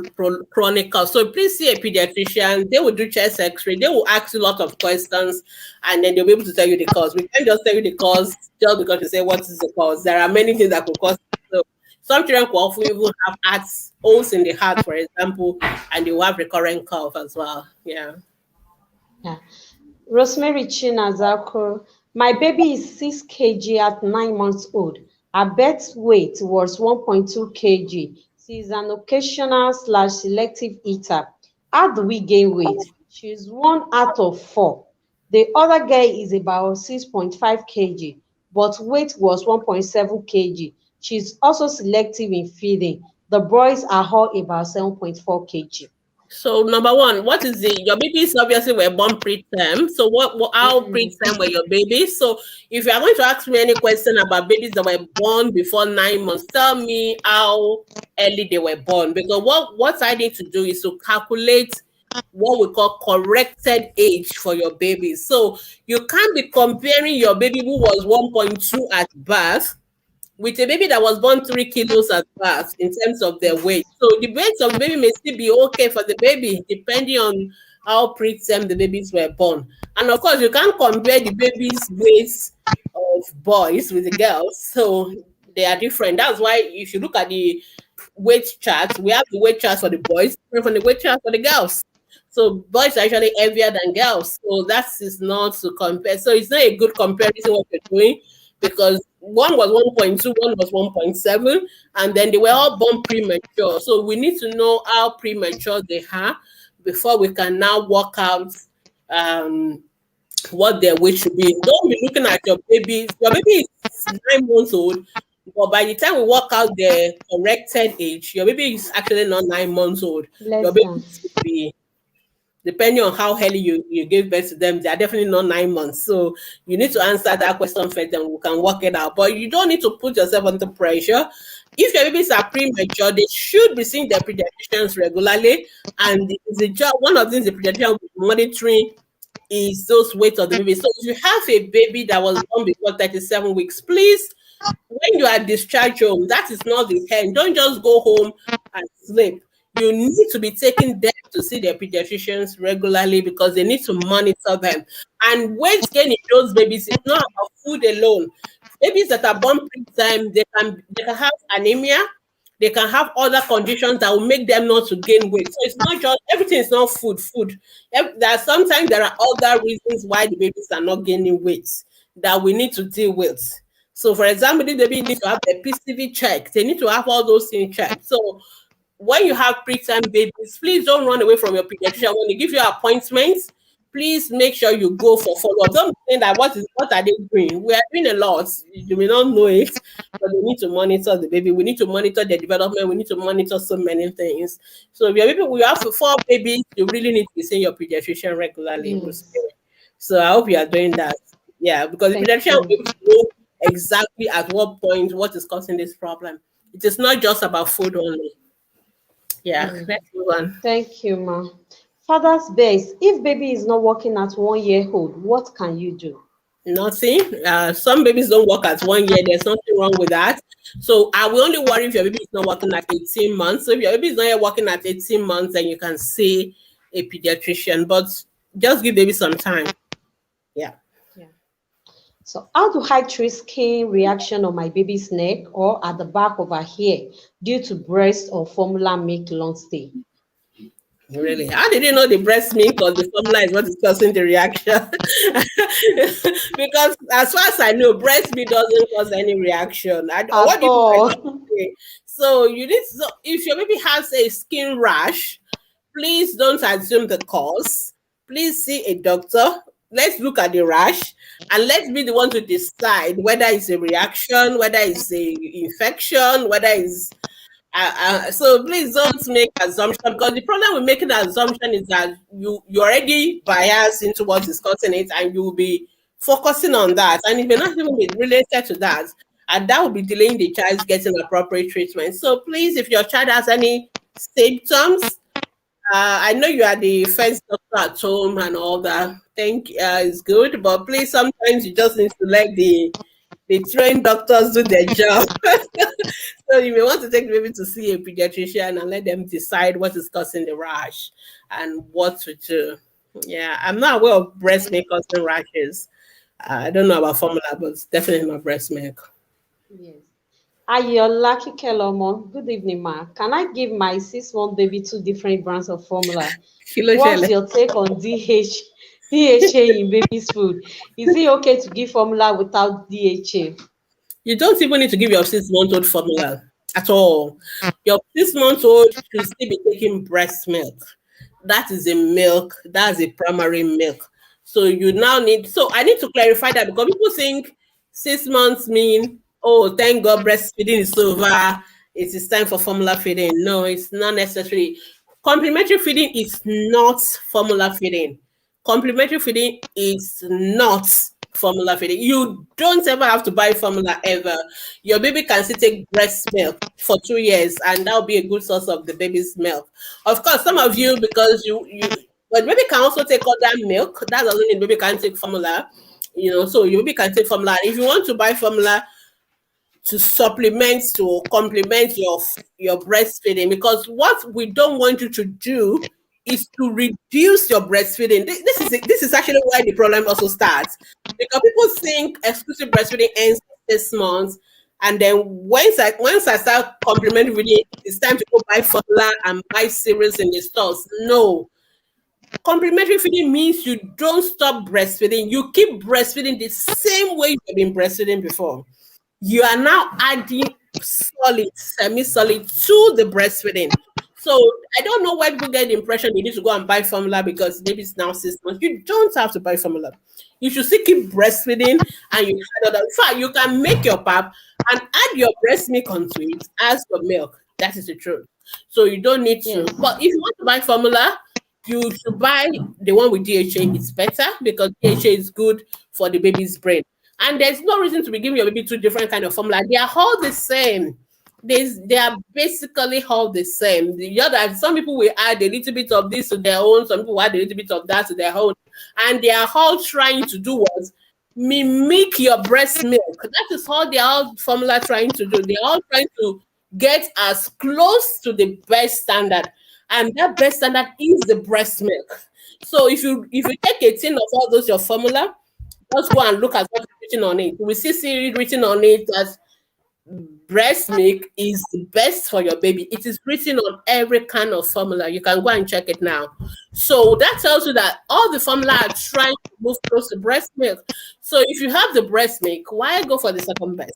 chronic cough. So please see a pediatrician. They will do chest x-ray. They will ask you a lot of questions and then they'll be able to tell you the cause. We can't just tell you the cause just because you say what is the cause. There are many things that could cause it. So some children could often even have holes in the heart, for example, and they will have recurrent cough as well. Yeah. Rosemary Chinazako, my baby is 6 kg at 9 months old. Her birth weight was 1.2 kg. She is an occasional / selective eater. How do we gain weight? She is 1 out of 4. The other girl is about 6.5 kg, but weight was 1.7 kg. She is also selective in feeding. The boys are all about 7.4 kg. So number one, what is your babies obviously were born preterm. So how preterm were your babies? So if you are going to ask me any question about babies that were born before 9 months, tell me how early they were born. Because what I need to do is to calculate what we call corrected age for your baby. So you can't be comparing your baby who was 1.2 at birth with a baby that was born 3 kilos at birth in terms of their weight. So the weight of the baby may still be okay for the baby, depending on how preterm the babies were born. And of course, you can't compare the baby's weights of boys with the girls. So they are different. That's why if you look at the weight chart, we have the weight chart for the boys, different from the weight chart for the girls. So boys are actually heavier than girls. So that is not to compare. So it's not a good comparison what you're doing because one was 1.2, one was 1.7, and then they were all born premature. So we need to know how premature they are before we can now work out what their weight should be. Don't be looking at your baby. Your baby is 9 months old, but by the time we work out the corrected age, your baby is actually not 9 months old. Your Less baby than. should be, depending on how early you gave birth to them, they are definitely not 9 months. So you need to answer that question first, and we can work it out. But you don't need to put yourself under pressure. If your babies are premature, they should be seeing their pediatricians regularly. And it's a job. One of the things the pediatrician will be monitoring is those weight of the baby. So if you have a baby that was born before 37 weeks, please, when you are discharged home, that is not the end. Don't just go home and sleep. You need to be taking them to see their pediatricians regularly because they need to monitor them. And weight gain in those babies is not about food alone. Babies that are born preterm, they can have anemia, they can have other conditions that will make them not to gain weight. So it's not just everything is not food. Sometimes there are other reasons why the babies are not gaining weight that we need to deal with. So, for example, the baby needs to have a PCV check. They need to have all those things checked. So, when you have preterm babies, please don't run away from your pediatrician. When they give you appointments, please make sure you go for follow-up. Don't think that what are they doing? We are doing a lot. You may not know it, but we need to monitor the baby. We need to monitor their development. We need to monitor so many things. So if your baby, we have 4 babies, you really need to be seeing your pediatrician regularly, Yes. Rosemary. So I hope you are doing that. Yeah, because the Thank pediatrician will be you. able to know exactly at what point what is causing this problem. It is not just about food only. Yeah, Mm. let's move on. Thank you, ma. Father's base. If baby is not working at 1 year old, what can you do? Nothing. Some babies don't work at 1 year. There's nothing wrong with that. So I will only worry if your baby is not working at 18 months. So if your baby is not yet working at 18 months, then you can see a pediatrician. But just give baby some time. Yeah. Yeah. So how do I treat skin reaction on my baby's neck or at the back of her hair due to breast or formula milk long stay? Really? How did you know the breast milk or the formula is what is causing the reaction? Because as far as I know, breast milk doesn't cause any reaction. What At do you mean by that? all. Okay. So if your baby has a skin rash, please don't assume the cause. Please see a doctor. Let's look at the rash and let's be the one to decide whether it's a reaction, whether it's a infection, whether it's so please don't make assumption because the problem with making an assumption is that you already biased into what is causing it and you will be focusing on that and it may not even be related to that and that will be delaying the child's getting appropriate treatment. So please, if your child has any symptoms, I know you are the first doctor at home and all that. Think is good, but please sometimes you just need to let the trained doctors do their job. So you may want to take the baby to see a pediatrician and let them decide what is causing the rash and what to do. Yeah, I'm not aware of breast milk causing rashes. I don't know about formula, but it's definitely not breast milk. Yes. Ayola Kikelomo, good evening, ma. Can I give my 6 month baby two different brands of formula? Kilo What's shele. your take on DHA in baby's food? Is it okay to give formula without DHA? You don't even need to give your 6 month old formula at all. Your 6 month old should still be taking breast milk. That is a milk, that's a primary milk. So you now need, so I need to clarify that because people think 6 months mean, oh, thank God breastfeeding is over. It is time for formula feeding. No, it's not necessary. Complementary feeding is not formula feeding. Complementary feeding is not formula feeding. You don't ever have to buy formula ever. Your baby can still take breast milk for 2 years, and that'll be a good source of the baby's milk. Of course, some of you, because but baby can also take other milk. That doesn't mean baby can take formula. So your baby can take formula. If you want to buy formula, to supplement to complement your breastfeeding because what we don't want you to do is to reduce your breastfeeding. This is actually why the problem also starts because people think exclusive breastfeeding ends in 6 months and then once I start complementing feeding it's time to go buy formula and buy cereals in the stores. No, complementary feeding means you don't stop breastfeeding, you keep breastfeeding the same way you've been breastfeeding before. You are now adding solid, semi-solid to the breastfeeding. So So I don't know why people get the impression you need to go and buy formula because baby is now 6 months. You don't have to buy formula. You should still keep breastfeeding, and you add other. In fact, you can make your pap and add your breast milk onto it as your milk. That is the truth. So you don't need Yes. to. But if you want to buy formula, you should buy the one with DHA. It's better because DHA is good for the baby's brain. And there's no reason to be giving your baby two different kind of formula. They are all the same. They are basically all the same. The other, some people will add a little bit of this to their own, some people add a little bit of that to their own, and they are all trying to do what? Mimic your breast milk. That is all they are all formula trying to do. They're all trying to get as close to the best standard, and that best standard is the breast milk. So if you take a tin of all those your formula, just go and look at what's written on it. We see written on it as breast milk is the best for your baby. It is written on every kind of formula. You can go and check it now. So that tells you that all the formula are trying to move close to breast milk. So if you have the breast milk, why go for the second best?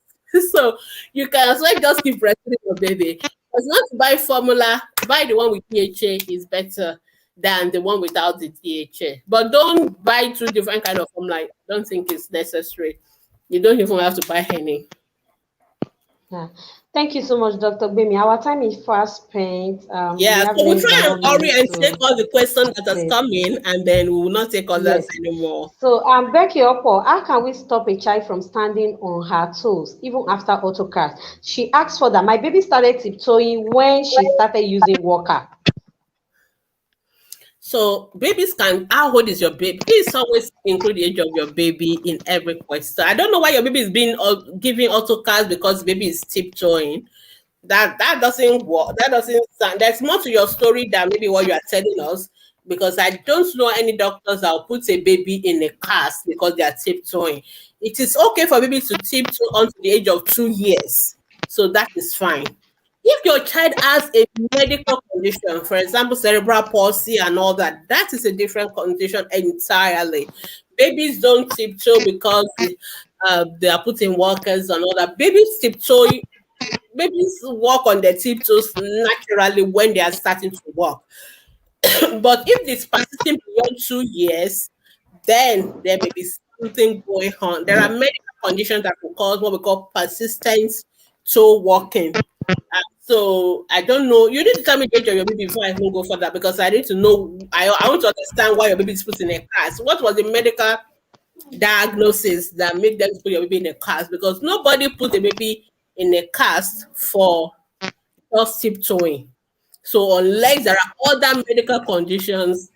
So you can as well just keep breastfeeding your baby. It's not to buy formula, buy the one with DHA is better than the one without the DHA. But don't buy two different kind of formula. I don't think it's necessary. You don't even have to buy any. Yeah. Thank you so much, Dr. Bimi. Our time is fast spent. We Yeah, have so we'll less try than and one hurry minute and take to all the questions that has say. come in, and then we will not take others Yes. anymore. So, Becky Oppo, how can we stop a child from standing on her toes even after autocast? She asked for that. My baby started tiptoeing when she started using walker. So babies can. How old is your baby? Please always include the age of your baby in every question. I don't know why your baby is being giving autocast because baby is tiptoeing. That doesn't work. That doesn't sound. There's more to your story than maybe what you are telling us. Because I don't know any doctors that will put a baby in a cast because they are tiptoeing. It is okay for baby to tiptoe until the age of 2 years. So that is fine. If your child has a medical condition, for example, cerebral palsy and all that, that is a different condition entirely. Babies don't tiptoe because they are putting walkers and all that. Babies walk on their tiptoes naturally when they are starting to walk. But if it's persisting beyond 2 years, then there may be something going on. There are medical conditions that can cause what we call persistent toe walking. So I don't know. You need to tell me the age of your baby before I even go further because I need to know. I want to understand why your baby is put in a cast. What was the medical diagnosis that made them put your baby in a cast? Because nobody put a baby in a cast for just tiptoeing. So unless there are other medical conditions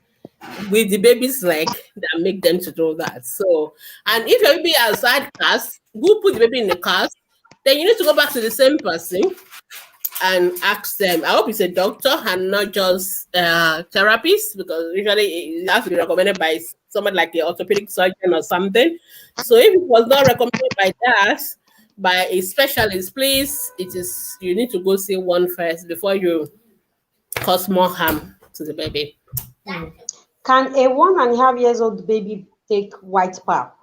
with the baby's leg that make them to do that. So, and if your baby has had cast, who put the baby in the cast, then you need to go back to the same person and ask them. I hope it's a doctor and not just therapist because usually it has to be recommended by someone like the orthopedic surgeon or something. So if it was not recommended by that, by a specialist, please, you need to go see one first before you cause more harm to the baby. Hmm. Can a 1.5 years old baby take white pap?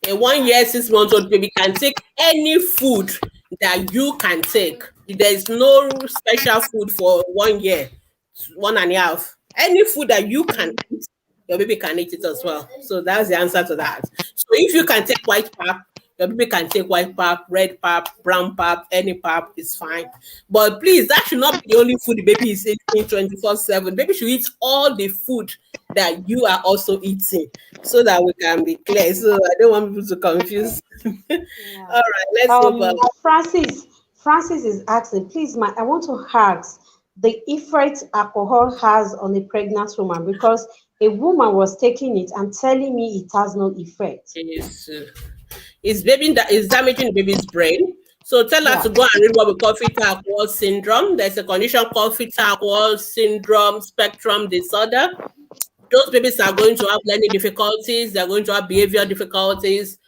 A 1 year, 6 months old baby can take any food that you can take. There is no special food for 1 year, 1.5. Any food that you can eat, your baby can eat it as well. So that's the answer to that. So if you can take white pap, your baby can take white pap, red pap, brown pap, any pap is fine. But please, that should not be the only food the baby is eating 24/7. Baby should eat all the food that you are also eating so that we can be clear. So I don't want people to confuse. All Yeah. right, let's move on. Francis is asking, please, I want to ask the effect alcohol has on a pregnant woman because a woman was taking it and telling me it has no effect. Is damaging the baby's brain. So tell her Yeah. to go and read what we call fetal alcohol syndrome. There's a condition called fetal alcohol syndrome spectrum disorder. Those babies are going to have learning difficulties, they're going to have behavior difficulties.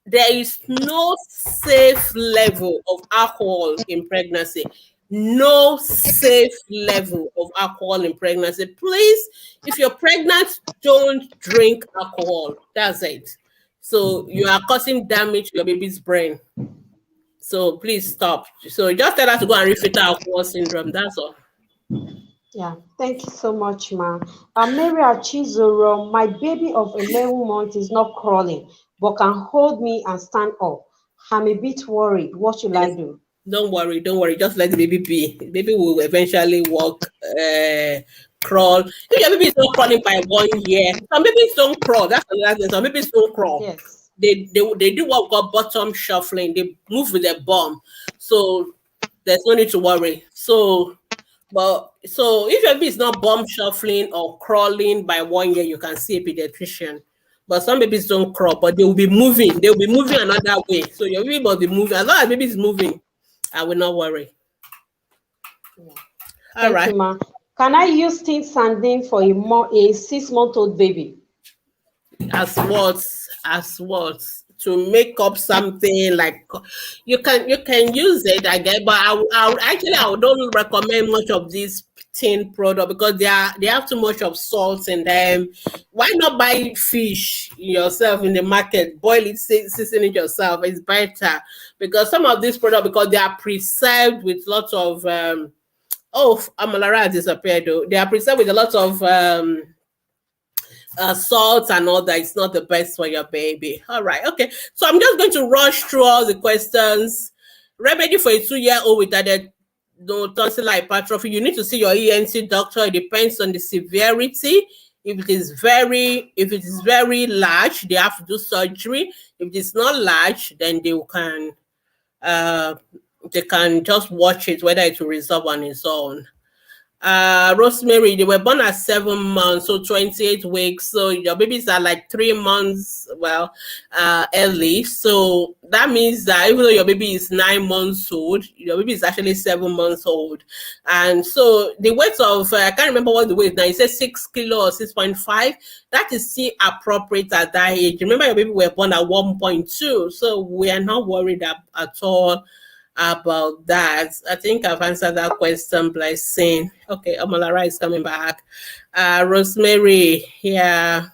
There is no safe level of alcohol in pregnancy. No safe level of alcohol in pregnancy. Please, if you're pregnant, don't drink alcohol. That's it. So you are causing damage to your baby's brain. So please stop. So just tell her to go and read fetal alcohol syndrome. That's all. Yeah, thank you so much, ma. Mary Achizoro, my baby of 11 months is not crawling, but can hold me and stand up. I'm a bit worried. What should I Yes. do? Don't worry, don't worry. Just let the baby be. The baby will eventually walk, crawl. If your baby is not crawling by 1 year, some babies don't crawl. That's another thing. Some babies don't crawl. Yes. They do what we call bottom shuffling. They move with their bum. So there's no need to worry. So if your baby is not bum shuffling or crawling by 1 year, you can see a pediatrician. But some babies don't crawl, but they will be moving. They will be moving another way. So your baby must be moving. As long as baby is moving, I will not worry. Yeah. All Thank right. you, ma. Can I use thin sanding for a 6-month-old baby? As what to make up something like you can use it, I guess, but I don't recommend much of this tin product because they have too much of salt in them. Why not buy fish yourself in the market, boil it, season it yourself? It's better because some of these products, because they are preserved with lots of amalara has disappeared though. They are preserved with a lot of salt and all that. It's not the best for your baby. All right, okay. So I'm just going to rush through all the questions. Remedy for a 2-year-old with added no tonsillar hypertrophy. You need to see your ENT doctor. It depends on the severity. If it is very large, they have to do surgery. If it is not large, then uh they can just watch it whether it will resolve on its own. Rosemary, they were born at 7 months, so 28 weeks. So your babies are like 3 months, well, early. So that means that even though your baby is 9 months old, your baby is actually 7 months old. And so the weight of, I can't remember what the weight now, it says 6 kilo or 6.5. That is still appropriate at that age. Remember, your baby were born at 1.2. So we are not worried at all about that. I think I've answered that question, Blessing. Okay, Omolara is coming back. Rosemary, yeah.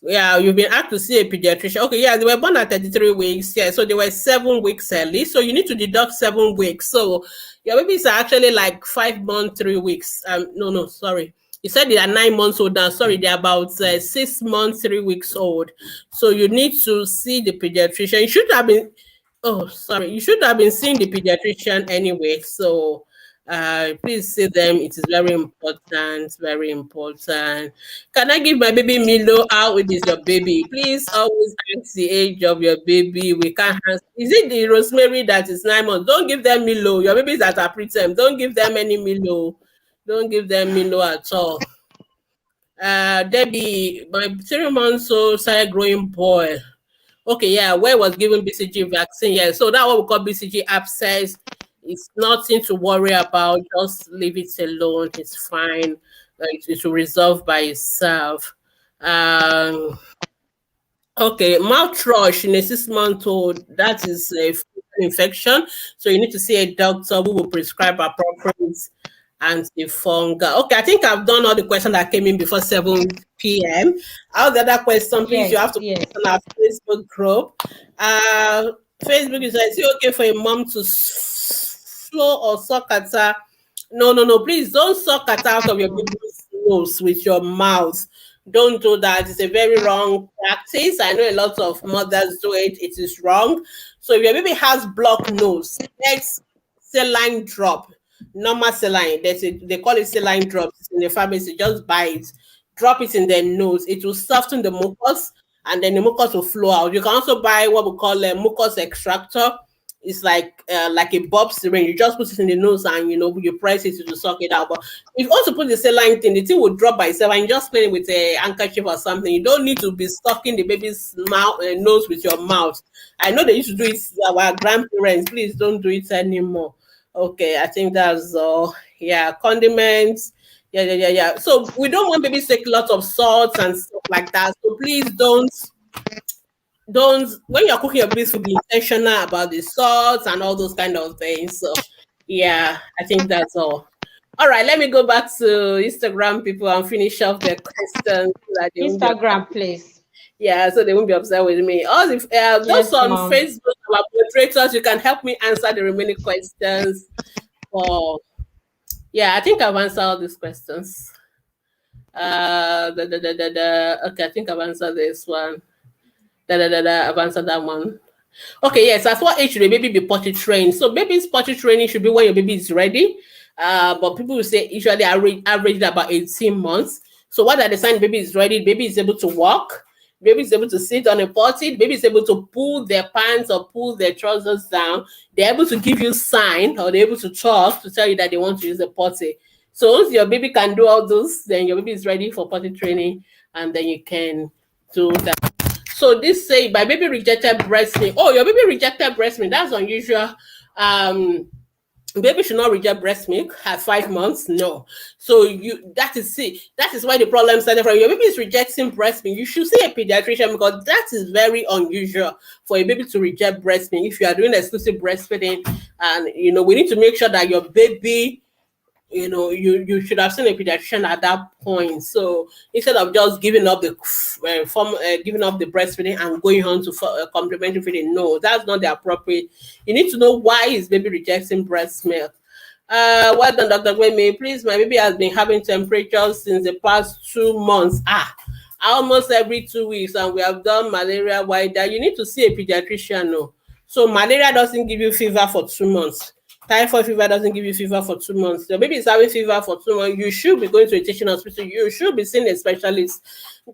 Yeah, you've been asked to see a pediatrician. Okay, yeah, they were born at 33 weeks. Yeah, so they were 7 weeks early. So you need to deduct 7 weeks. So your babies are actually like 5 months, 3 weeks. No, no, sorry. You said they are 9 months old now. Sorry, they're about 6 months, 3 weeks old. So you need to see the pediatrician. You should have been, oh, sorry, you should have been seeing the pediatrician anyway. So please see them. It is very important, very important. Can I give my baby Milo? How old is your baby? Please always ask the age of your baby. We can't ask. Is it the Rosemary that is 9 months? Don't give them Milo. Your babies that are preterm, don't give them any Milo. Don't give them Milo at all. Debbie, my 3 months old started growing boil. Okay, yeah, where was given BCG vaccine? Yeah, so that what we call BCG abscess. It's nothing to worry about. Just leave it alone. It's fine. It will resolve by itself. Um, okay, mouth thrush in a 6 month old, that is a food infection. So you need to see a doctor who will prescribe appropriate antifungal. Okay, I think I've done all the questions that came in before 7 p.m. All the other question, please, you have Yes, to yes. put on our Facebook group. Uh, Facebook is it okay for a mom to slow or suck at her? No, no, no. Please don't suck at out of your baby's nose with your mouth. Don't do that. It's a very wrong practice. I know a lot of mothers do it. It is wrong. So if your baby has blocked nose, get saline drop, normal saline. They call it saline drops in the pharmacy. Just buy it, drop it in their nose. It will soften the mucus, and then the mucus will flow out. You can also buy what we call a mucus extractor. It's like a bob syringe. You just put it in the nose and you press it to suck it out. But if you also put the saline thing, the thing will drop by itself and you just clean it with a handkerchief or something. You don't need to be sucking the baby's mouth nose with your mouth. I know they used to do it, our grandparents. Please don't do it anymore. Okay, I think that's all. Yeah, condiments. Yeah, yeah, yeah, yeah. So we don't want babies to take lots of salt and stuff like that. So please don't when you're cooking your beef food, be intentional about the salt and all those kind of things. So yeah, I think that's all right, let me go back to Instagram people and finish off their questions so that they won't be upset. Instagram, please. Yeah, so they won't be upset with me. All the those Yes, on ma'am. Facebook, our moderators, you can help me answer the remaining questions for Yeah, I think I've answered all these questions. Okay, I think I've answered this one. I've answered that one. Okay, yes. At what age should a baby be potty trained? So baby's potty training should be when your baby is ready. But people will say usually average about 18 months. So what are the signs baby is ready? Baby is able to walk. Baby is able to sit on a potty. Baby is able to pull their pants or pull their trousers down. They're able to give you sign or they're able to talk to tell you that they want to use the potty. So once your baby can do all those, then your baby is ready for potty training, and then you can do that. So this say my baby rejected breast milk. Oh, your baby rejected breast milk. That's unusual. Um, Baby should not reject breast milk at 5 months. No. So you that is see that is why the problem started from. Your baby is rejecting breast milk. You should see a pediatrician because that is very unusual for a baby to reject breast milk. If you are doing exclusive breastfeeding, and we need to make sure that your baby, you should have seen a pediatrician at that point. So instead of just giving up the breastfeeding and going on to complementary feeding, no, that's not the appropriate. You need to know why his baby rejecting breast milk. Well done, Dr. Gwemi. Please, my baby has been having temperatures since the past 2 months. Almost every 2 weeks, and we have done malaria. Why that? You need to see a pediatrician. No, so malaria doesn't give you fever for 2 months. Typhoid fever doesn't give you fever for 2 months. Your baby is having fever for 2 months. You should be going to a teaching hospital. You should be seeing a specialist.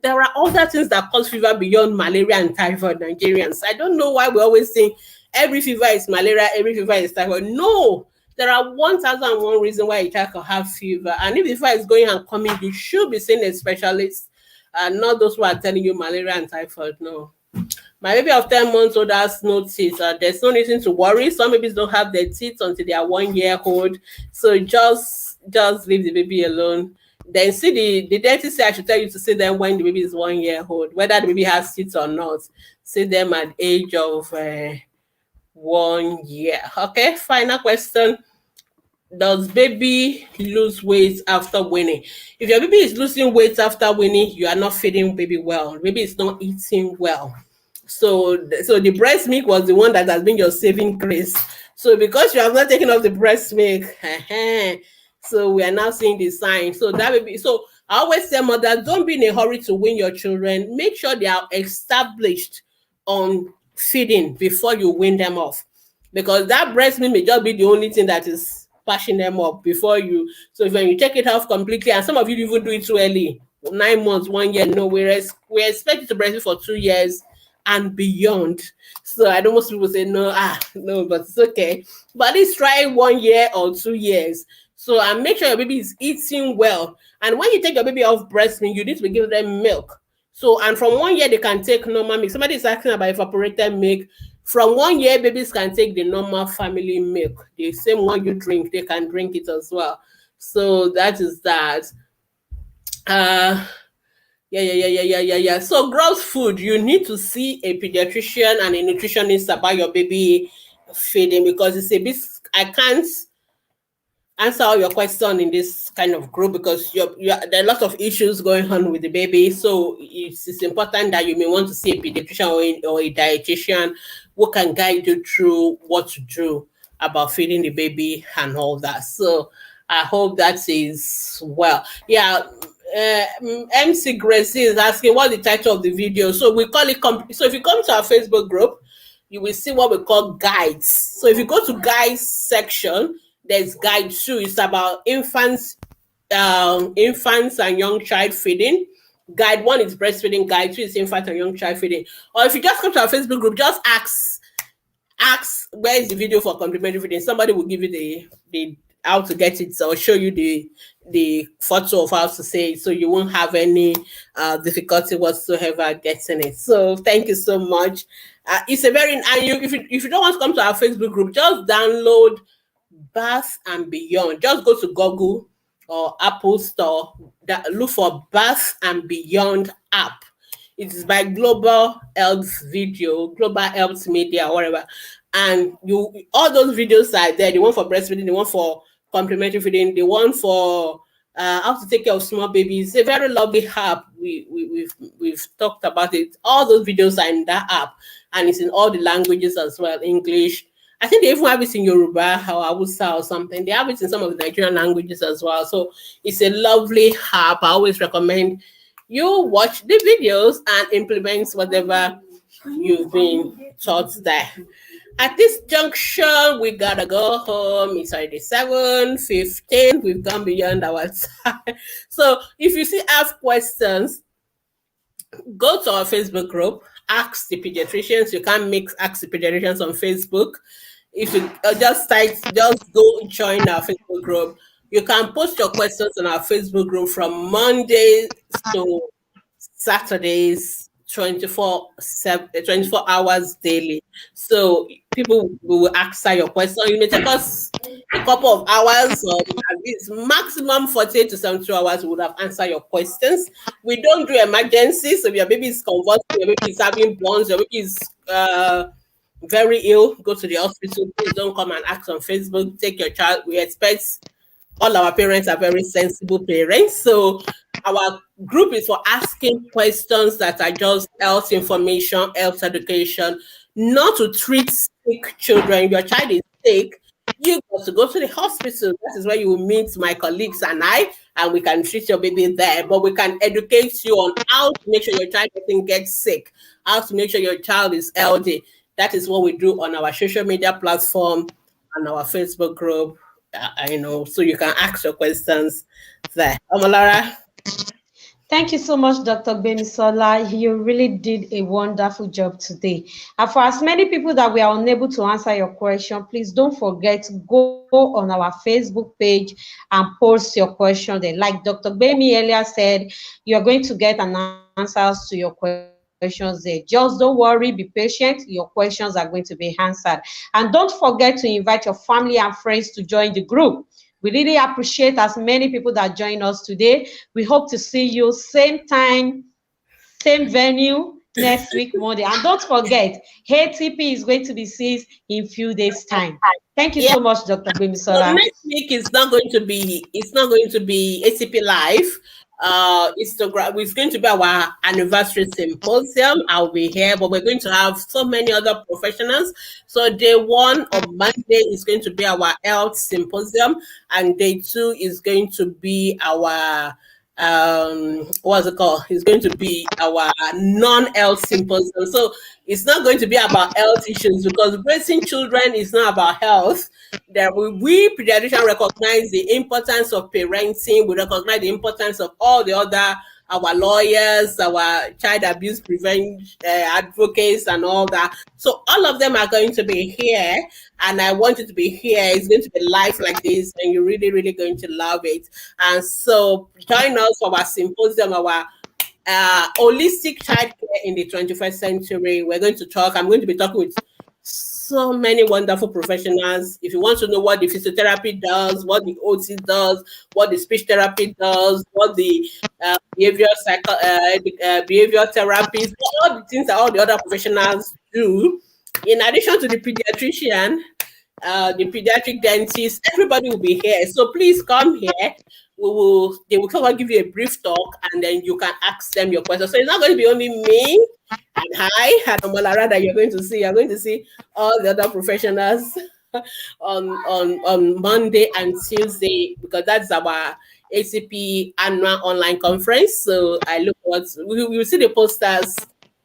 There are other things that cause fever beyond malaria and typhoid. Nigerians, I don't know why we always think every fever is malaria, every fever is typhoid. No, there are 1,001 reasons why a child can have fever. And if the fever is going and coming, you should be seeing a specialist, and not those who are telling you malaria and typhoid. No. My baby of 10 months old has no teeth. There's no reason to worry. Some babies don't have their teeth until they are 1 year old. So just leave the baby alone. Then see the dentist say I should tell you to see them when the baby is 1 year old, whether the baby has teeth or not. See them at the age of 1 year. Okay, final question. Does baby lose weight after weaning? If your baby is losing weight after weaning, you are not feeding baby well. Baby is not eating well. So the breast milk was the one that has been your saving grace. So because you have not taken off the breast milk, so we are now seeing the sign. So that will be so. I always tell mothers, don't be in a hurry to wean your children. Make sure they are established on feeding before you wean them off, because that breast milk may just be the only thing that is patching them up before you. So when you take it off completely, and some of you even do it too early, 9 months, 1 year, no, we expect you to breastfeed for 2 years and beyond. So I know most people say no, no, but it's okay. But at least try 1 year or 2 years. So and make sure your baby is eating well. And when you take your baby off breast milk, you need to be giving them milk. So and from 1 year they can take normal milk. Somebody is asking about evaporated milk. From 1 year, babies can take the normal family milk. The same one you drink, they can drink it as well. So that is that. Yeah. So gross food, you need to see a pediatrician and a nutritionist about your baby feeding, because it's a bit. I can't answer all your question in this kind of group because there are a lot of issues going on with the baby. So it's important that you may want to see a pediatrician or a dietitian who can guide you through what to do about feeding the baby and all that. So I hope that is well. Yeah. MC Gracie is asking what's the title of the video. So we call it so if you come to our Facebook group, you will see what we call guides. So if you go to guides section, there's guide 2. It's about infants and young child feeding. Guide 1 is breastfeeding. Guide 2 is infant and young child feeding. Or if you just come to our Facebook group, just ask where is the video for complementary feeding. Somebody will give you the how to get it or show you the photo of how to say it, so you won't have any difficulty whatsoever getting it. So thank you so much. It's a very and you if you don't want to come to our Facebook group, just download Bath and Beyond. Just go to Google or Apple Store, look for Bath and Beyond app. It is by Global Health Video, Global Health Media, whatever. And all those videos are there. The one for breastfeeding, the one for complementary feeding, the one for how to take care of small babies. It's a very lovely app. We've talked about it. All those videos are in that app, and it's in all the languages as well, English. I think they even have it in Yoruba or Hausa or something. They have it in some of the Nigerian languages as well. So it's a lovely app. I always recommend you watch the videos and implement whatever you've been taught there. At this junction, we gotta go home. It's already 7:15. We've gone beyond our time. So if you still have questions, go to our Facebook group, Ask the Pediatricians. You can mix Ask the Pediatricians on Facebook. If you just go join our Facebook group. You can post your questions on our Facebook group from Mondays to Saturdays, 24 hours daily. So people will answer your question. It may take us a couple of hours or at least maximum 48 to 72 hours we would have answered your questions. We don't do emergencies. So if your baby is convulsing, your baby is having burns, your baby is very ill, go to the hospital. Please don't come and ask on Facebook. Take your child. We expect all our parents are very sensible parents. So our group is for asking questions that are just health information, health education, not to treat sick children. If your child is sick, you got to go to the hospital. That is where you will meet my colleagues and I, and we can treat your baby there. But we can educate you on how to make sure your child doesn't get sick, how to make sure your child is healthy. That is what we do on our social media platform and our Facebook group. So you can ask your questions there. Omolara. Thank you so much, Dr. Bemisola. You really did a wonderful job today. And for as many people that we are unable to answer your question, please don't forget to go on our Facebook page and post your question there. Like Dr. Bemi earlier said, you are going to get an answers to your questions there. Just don't worry, be patient. Your questions are going to be answered. And don't forget to invite your family and friends to join the group. We really appreciate as many people that join us today. We hope to see you same time, same venue next week, Monday. And don't forget, ATP is going to be seized in few days' time. Thank you Yeah. so much, Dr. So Bimisola. next week is not going to be ACP live. Instagram. It's going to be our anniversary symposium. I'll be here, but we're going to have so many other professionals. So day one on Monday is going to be our health symposium, and day two is going to be our what's it called? It's going to be our non-health symposium. So it's not going to be about health issues because raising children is not about health. That we pediatricians recognize the importance of parenting. We recognize the importance of all the other our lawyers, our child abuse prevention advocates, and all that. So all of them are going to be here, and I want you to be here. It's going to be live like this, and you're really, really going to love it. And so join us for our symposium, our holistic childcare in the 21st century. We're going to talk. I'm going to be talking with so many wonderful professionals. If you want to know what the physiotherapy does, what the OT does, what the speech therapy does, what the behavior therapies, all the things that all the other professionals do, in addition to the pediatrician, the pediatric dentist, everybody will be here. So please come here. They will come and give you a brief talk, and then you can ask them your questions. So it's not going to be only me and and Omolara that you're going to see. You're going to see all the other professionals on Monday and Tuesday, because that's our ACP annual online conference. So I look forward we will see the posters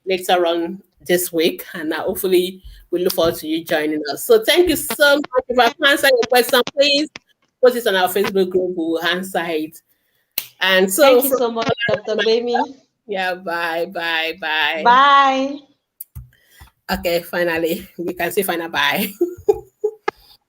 later on this week, and hopefully we look forward to you joining us. So thank you so much. If I can answer your question, please post it on our Facebook group. We will answer it. And so, Thank you so much, Dr. Bemi. yeah, bye. Bye. Okay, finally, we can say final bye.